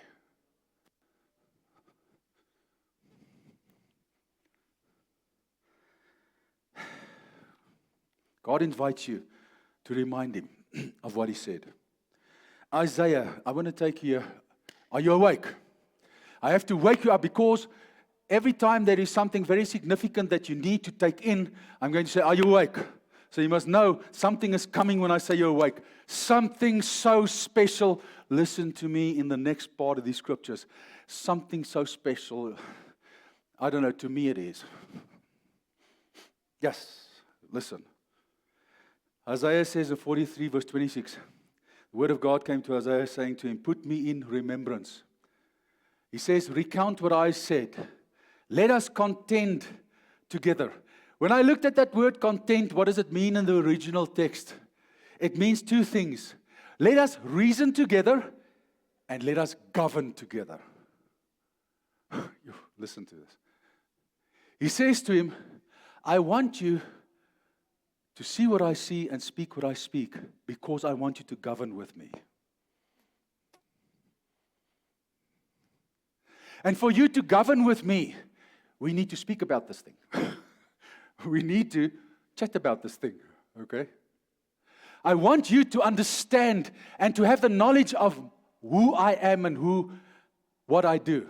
God invites you to remind Him of what He said. Isaiah, I want to take you here. Are you awake? I have to wake you up because every time there is something very significant that you need to take in, I'm going to say, are you awake? So you must know something is coming when I say you're awake. Something so special. Listen to me in the next part of these scriptures. Something so special. I don't know, to me it is. Yes, listen. Isaiah says in 43 verse 26, the word of God came to Isaiah saying to him, put me in remembrance. He says, recount what I said. Let us contend together. When I looked at that word contend, what does it mean in the original text? It means two things. Let us reason together and let us govern together. Listen to this. He says to him, I want you to see what I see and speak what I speak because I want you to govern with me. And for you to govern with me, we need to speak about this thing. We need to chat about this thing, okay? I want you to understand and to have the knowledge of who I am and what I do.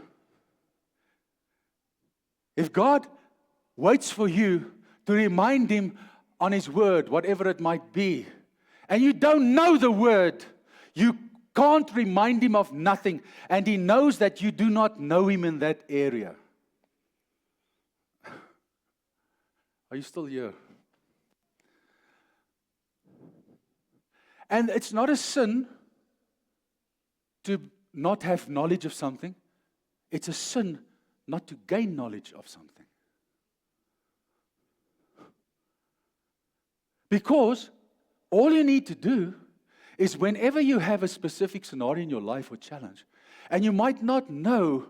If God waits for you to remind Him on His word, whatever it might be, and you don't know the word, you can't remind Him of nothing, and He knows that you do not know Him in that area. Are you still here? And it's not a sin to not have knowledge of something. It's a sin not to gain knowledge of something. Because all you need to do is whenever you have a specific scenario in your life or challenge, and you might not know,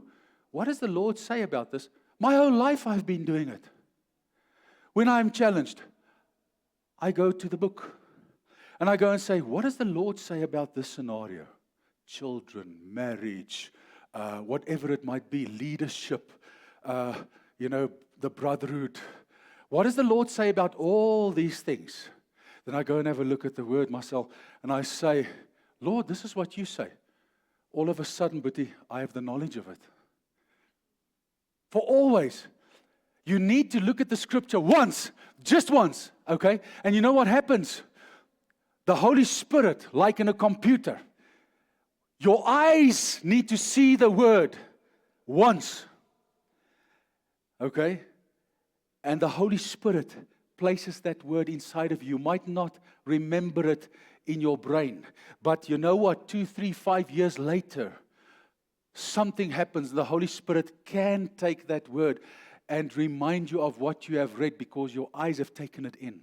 what does the Lord say about this? My whole life I've been doing it. When I'm challenged, I go to the book. And I go and say, what does the Lord say about this scenario? Children, marriage, whatever it might be, leadership, the brotherhood. What does the Lord say about all these things? Then I go and have a look at the word myself, and I say, Lord, this is what you say. All of a sudden, Boetie, I have the knowledge of it. For always, you need to look at the scripture once, just once, okay? And you know what happens? The Holy Spirit, like in a computer, your eyes need to see the word once, okay? And the Holy Spirit places that word inside of you. You might not remember it in your brain, but you know what? 2, 3, 5 years later, something happens. The Holy Spirit can take that word and remind you of what you have read because your eyes have taken it in.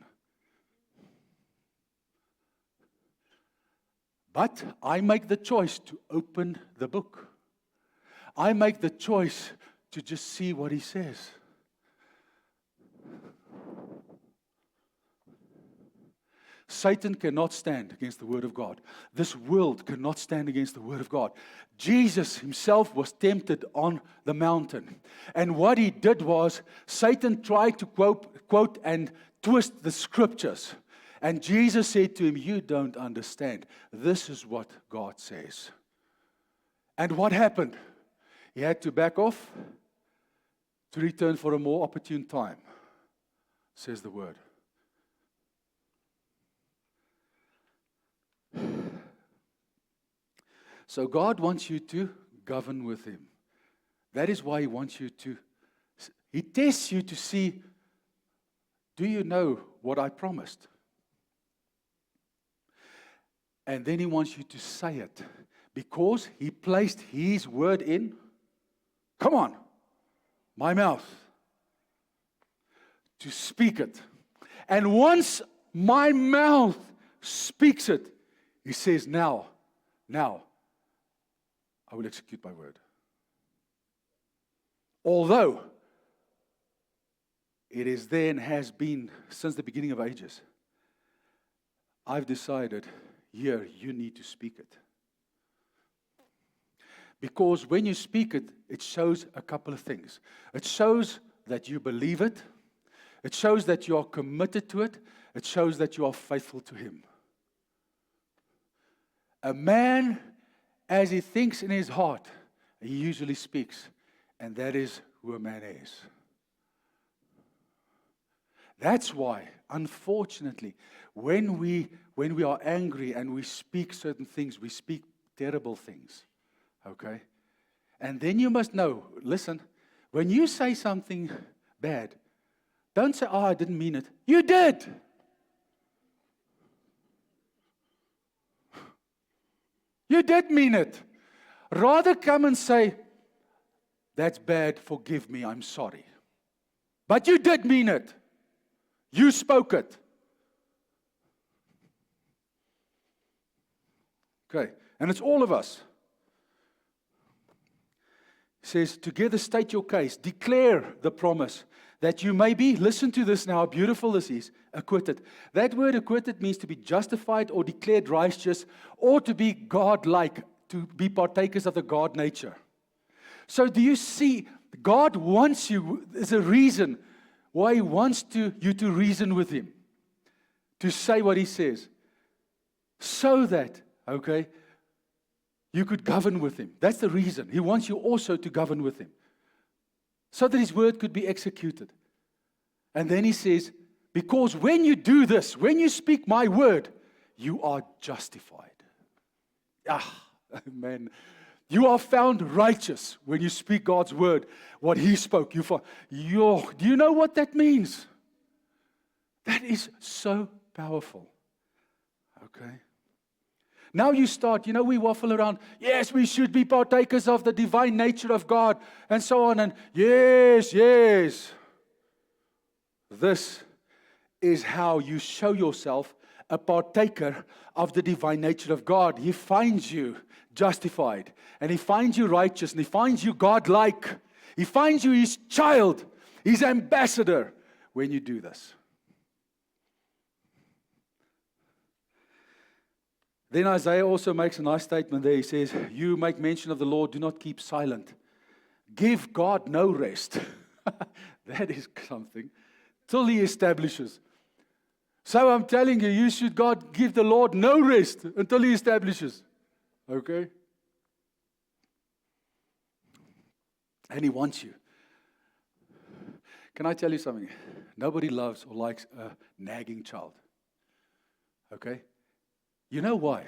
But I make the choice to open the book. I make the choice to just see what He says. Satan cannot stand against the Word of God. This world cannot stand against the Word of God. Jesus Himself was tempted on the mountain. And what He did was, Satan tried to quote and twist the scriptures. And Jesus said to him, you don't understand. This is what God says. And what happened? He had to back off to return for a more opportune time, says the word. So God wants you to govern with Him. That is why He wants you to, He tests you to see, do you know what I promised? And then He wants you to say it. Because He placed His word in, come on, my mouth. To speak it. And once my mouth speaks it, He says, now, I will execute my word. Although, it is there and has been since the beginning of ages, I've decided, here, you need to speak it. Because when you speak it, it shows a couple of things. It shows that you believe it. It shows that you are committed to it. It shows that you are faithful to Him. A man, as he thinks in his heart, he usually speaks. And that is who a man is. That's why, unfortunately, when we are angry and we speak certain things, we speak terrible things. Okay? And then you must know, listen, when you say something bad, don't say, I didn't mean it. You did. You did mean it. Rather come and say, that's bad, forgive me, I'm sorry. But you did mean it. You spoke it. Okay, and it's all of us. He says, together state your case, declare the promise that you may be, listen to this now, how beautiful this is, acquitted. That word acquitted means to be justified or declared righteous or to be God-like, to be partakers of the God nature. So do you see, God wants you, there's a reason why He wants you to reason with Him, to say what He says, so that, okay, you could govern with Him. That's the reason. He wants you also to govern with Him, so that His word could be executed. And then He says, because when you do this, when you speak my word, you are justified. Man. You are found righteous when you speak God's word. What He spoke, do you know what that means? That is so powerful. Okay. Now you start, we waffle around. Yes, we should be partakers of the divine nature of God, and so on. And yes. This is how you show yourself a partaker of the divine nature of God. He finds you justified, and He finds you righteous, and He finds you God-like. He finds you His child, His ambassador, when you do this. Then Isaiah also makes a nice statement there. He says, you make mention of the Lord, do not keep silent. Give God no rest. That is something. Till He establishes. So I'm telling you should give the Lord no rest until He establishes. Okay? And He wants you. Can I tell you something? Nobody loves or likes a nagging child. Okay? You know why?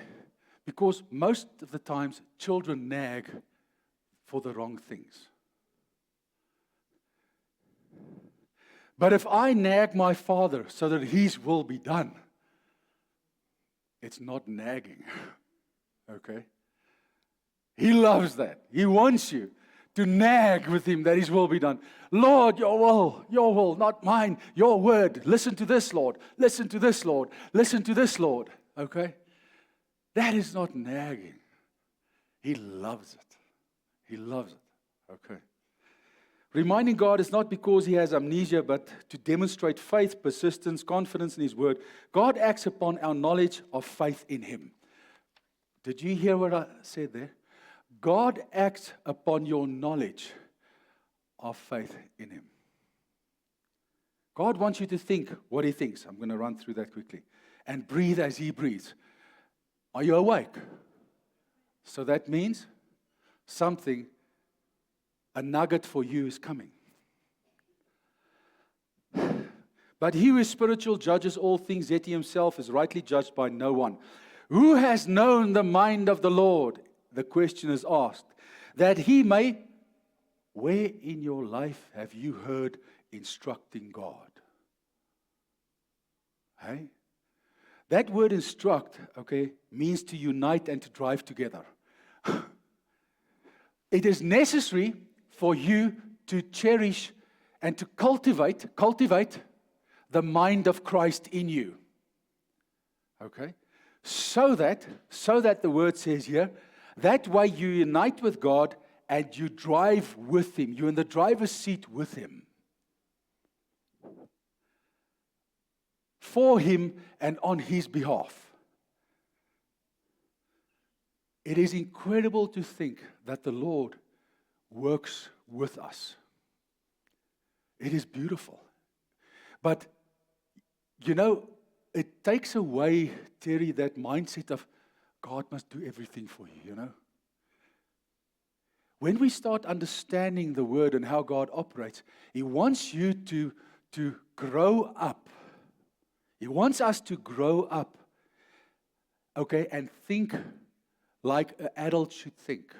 Because most of the times children nag for the wrong things. But if I nag my father so that His will be done, it's not nagging. Okay? He loves that. He wants you to nag with Him that His will be done. Lord, your will, not mine, your word. Listen to this, Lord. Listen to this, Lord. Listen to this, Lord. Okay? That is not nagging. He loves it. He loves it. Okay? Reminding God is not because He has amnesia, but to demonstrate faith, persistence, confidence in His word. God acts upon our knowledge of faith in Him. Did you hear what I said there? God acts upon your knowledge of faith in Him. God wants you to think what He thinks. I'm going to run through that quickly. And breathe as He breathes. Are you awake? So that means something, a nugget for you is coming. But He who is spiritual judges all things, yet He Himself is rightly judged by no one. Who has known the mind of the Lord? The question is asked, that He may, where in your life have you heard instructing God? Hey? That word instruct, okay, means to unite and to drive together. It is necessary for you to cherish and to cultivate the mind of Christ in you. Okay? So that the word says here, that way you unite with God and you drive with Him. You're in the driver's seat with Him. For Him and on His behalf. It is incredible to think that the Lord works with us. It is beautiful. But, it takes away, Terry, that mindset of God must do everything for you, When we start understanding the Word and how God operates, He wants you to grow up. He wants us to grow up, okay, and think like an adult should think.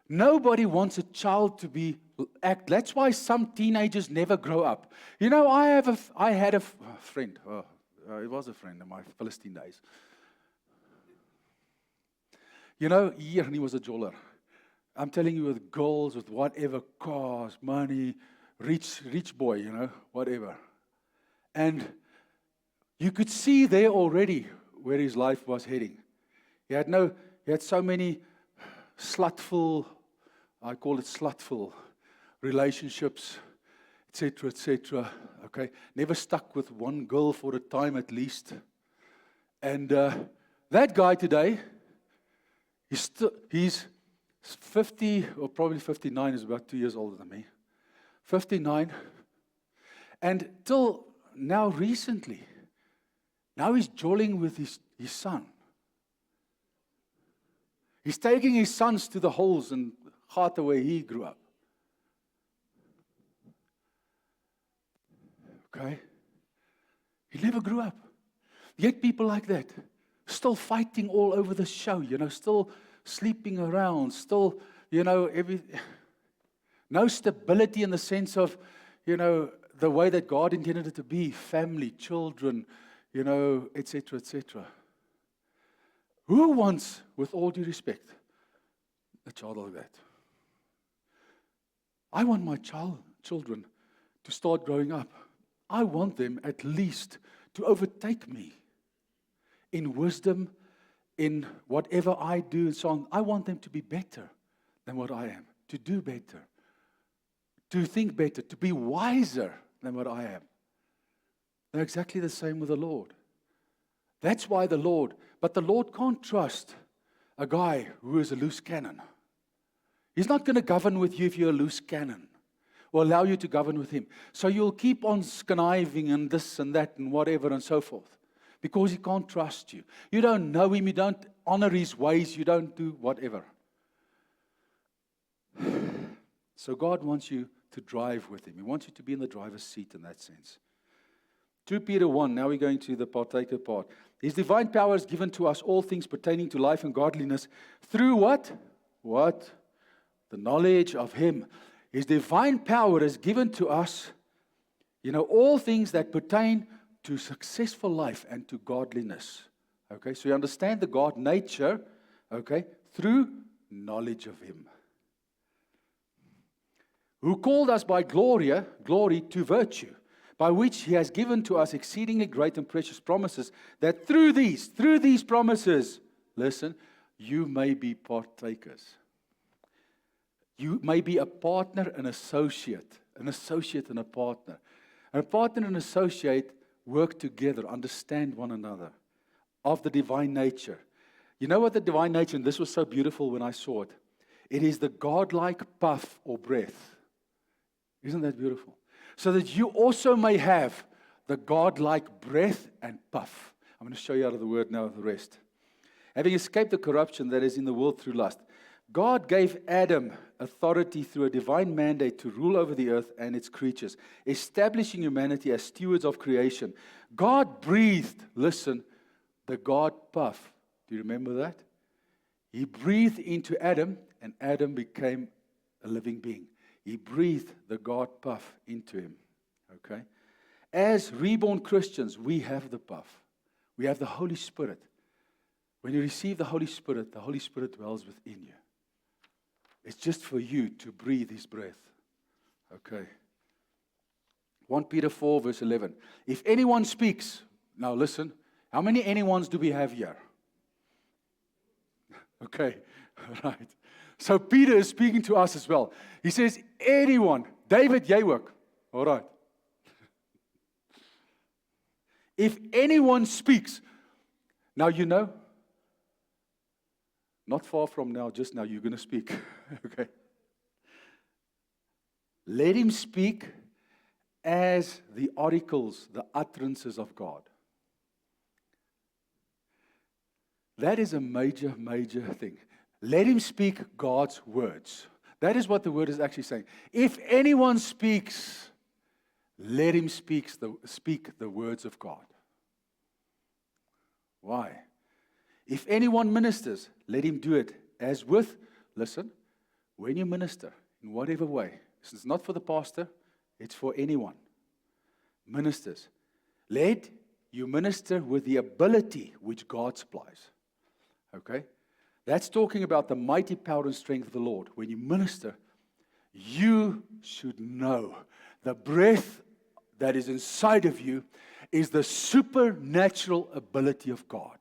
Nobody wants a child to act. That's why some teenagers never grow up. I had a friend. It was a friend in my Philistine days. Here he was a jeweler. I'm telling you, with girls, with whatever, cars, money, rich boy, whatever. And you could see there already where his life was heading. He had so many slutful, I call it slutful, relationships, etc. Okay, never stuck with one girl for a time at least. And that guy today, he's 50 or probably 59, is about 2 years older than me. 59. And till now recently, now he's jolling with his son. He's taking his sons to the holes in Gauteng where he grew up. Okay? He never grew up. Yet people like that, still fighting all over the show, still sleeping around, still, no stability in the sense of, the way that God intended it to be, family, children, etc., etc. Who wants, with all due respect, a child like that? I want my children to start growing up. I want them at least to overtake me in wisdom, in whatever I do and so on. I want them to be better than what I am, to do better, to think better, to be wiser than what I am. They're exactly the same with the Lord. That's why the Lord can't trust a guy who is a loose cannon. He's not going to govern with you if you're a loose cannon, or allow you to govern with him. So you'll keep on conniving and this and that and whatever and so forth, because he can't trust you. You don't know him, you don't honor his ways, you don't do whatever. So God wants you to drive with him. He wants you to be in the driver's seat in that sense. 2 Peter 1, now we're going to the partaker part. His divine power is given to us all things pertaining to life and godliness through what? What? The knowledge of him. His divine power is given to us, all things that pertain to successful life and to godliness. Okay, so you understand the God nature, okay, through knowledge of him. Who called us by glory to virtue, by which he has given to us exceedingly great and precious promises, that through these promises, listen, you may be partakers. You may be a partner, an associate and a partner. And a partner and associate work together, understand one another, of the divine nature. You know what the divine nature, and this was so beautiful when I saw it, it is the godlike puff or breath. Isn't that beautiful? So that you also may have the godlike breath and puff. I'm going to show you out of the word now the rest. Having escaped the corruption that is in the world through lust, God gave Adam authority through a divine mandate to rule over the earth and its creatures, establishing humanity as stewards of creation. God breathed, listen, the God puff. Do you remember that? He breathed into Adam, and Adam became a living being. He breathed the God puff into him. Okay? As reborn Christians, we have the puff. We have the Holy Spirit. When you receive the Holy Spirit dwells within you. It's just for you to breathe his breath. Okay. 1 Peter 4 verse 11. If anyone speaks, now listen, how many anyones do we have here? Okay, all right. So Peter is speaking to us as well. He says, anyone, David, jy ook. All right. If anyone speaks, now not far from now, just now, you're going to speak. Okay. Let him speak as the oracles, the utterances of God. That is a major, major thing. Let him speak God's words. That is what the word is actually saying. If anyone speaks, let him speak the words of God. Why? If anyone ministers, let him do it as with, listen, when you minister, in whatever way. It's not for the pastor, it's for anyone. Ministers. Let you minister with the ability which God supplies. Okay? That's talking about the mighty power and strength of the Lord. When you minister, you should know the breath that is inside of you is the supernatural ability of God.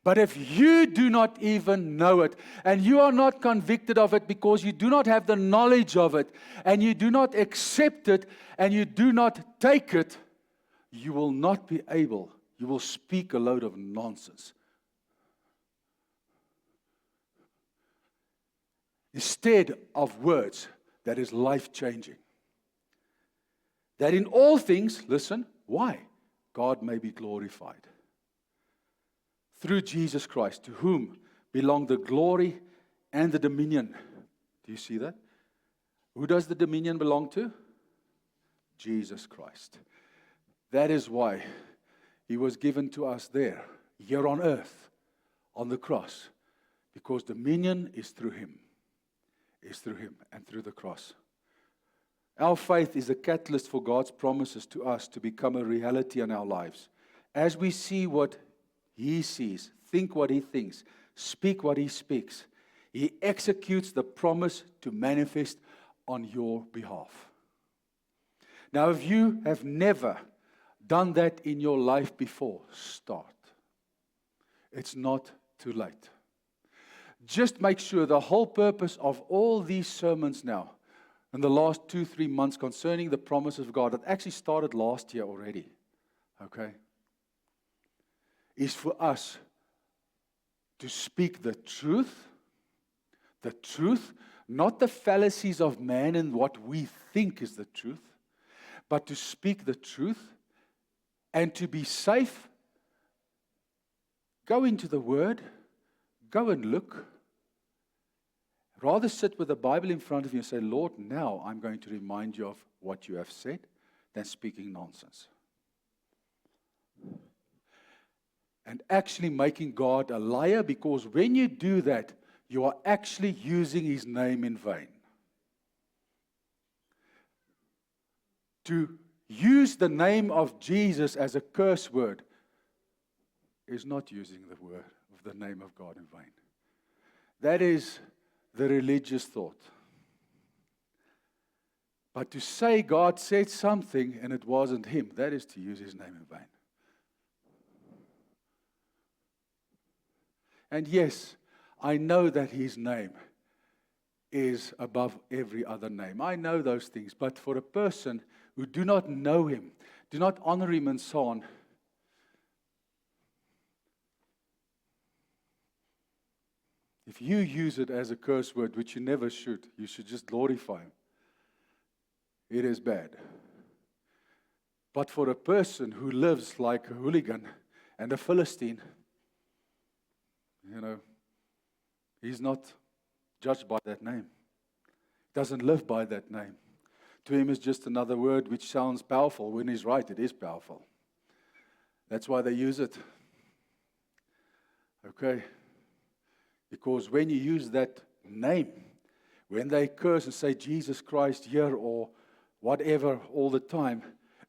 But if you do not even know it, and you are not convicted of it because you do not have the knowledge of it, and you do not accept it, and you do not take it, you will not be able, you will speak a load of nonsense. instead of words that is life-changing. That in all things, listen, why? God may be glorified. Through Jesus Christ, to whom belong the glory and the dominion. Do you see that? Who does the dominion belong to? Jesus Christ. That is why He was given to us there, here on earth, on the cross. Because dominion is through Him. Is through Him and through the cross. Our faith is a catalyst for God's promises to us to become a reality in our lives. As we see what He sees, think what He thinks, speak what He speaks, He executes the promise to manifest on your behalf. Now, if you have never done that in your life before, start. It's not too late. Just make sure the whole purpose of all these sermons now, in the last 2-3 months concerning the promises of God, that actually started last year already, okay, is for us to speak the truth, not the fallacies of man and what we think is the truth, but to speak the truth and to be safe. Go into the Word, go and look. Rather sit with the Bible in front of you and say, Lord, now I'm going to remind you of what you have said, than speaking nonsense. And actually making God a liar, because when you do that, you are actually using His name in vain. To use the name of Jesus as a curse word is not using the word of the name of God in vain. That is the religious thought. But to say God said something and it wasn't Him, that is to use His name in vain. And yes, I know that His name is above every other name. I know those things. But for a person who do not know Him, do not honor Him and so on, if you use it as a curse word, which you never should, you should just glorify Him. It is bad. But for a person who lives like a hooligan and a Philistine, he's not judged by that name. Doesn't live by that name. To him, it's just another word which sounds powerful. When he's right, it is powerful. That's why they use it. Okay? Because when you use that name, when they curse and say Jesus Christ here or whatever all the time,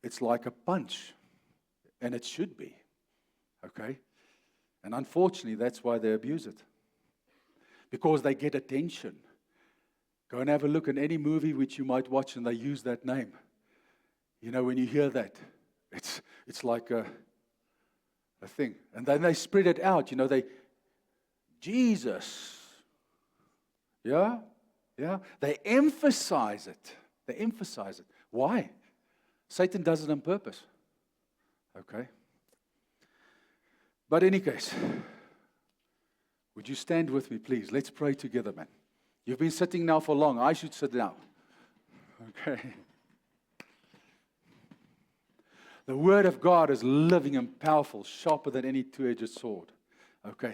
it's like a punch. And it should be. Okay? And unfortunately, that's why they abuse it. Because they get attention. Go and have a look at any movie which you might watch and they use that name. When you hear that, it's like a thing. And then they spread it out. Jesus. Yeah? They emphasize it. Why? Satan does it on purpose. Okay? But in any case, would you stand with me, please? Let's pray together, man. You've been sitting now for long. I should sit down. Okay. The Word of God is living and powerful, sharper than any two-edged sword. Okay.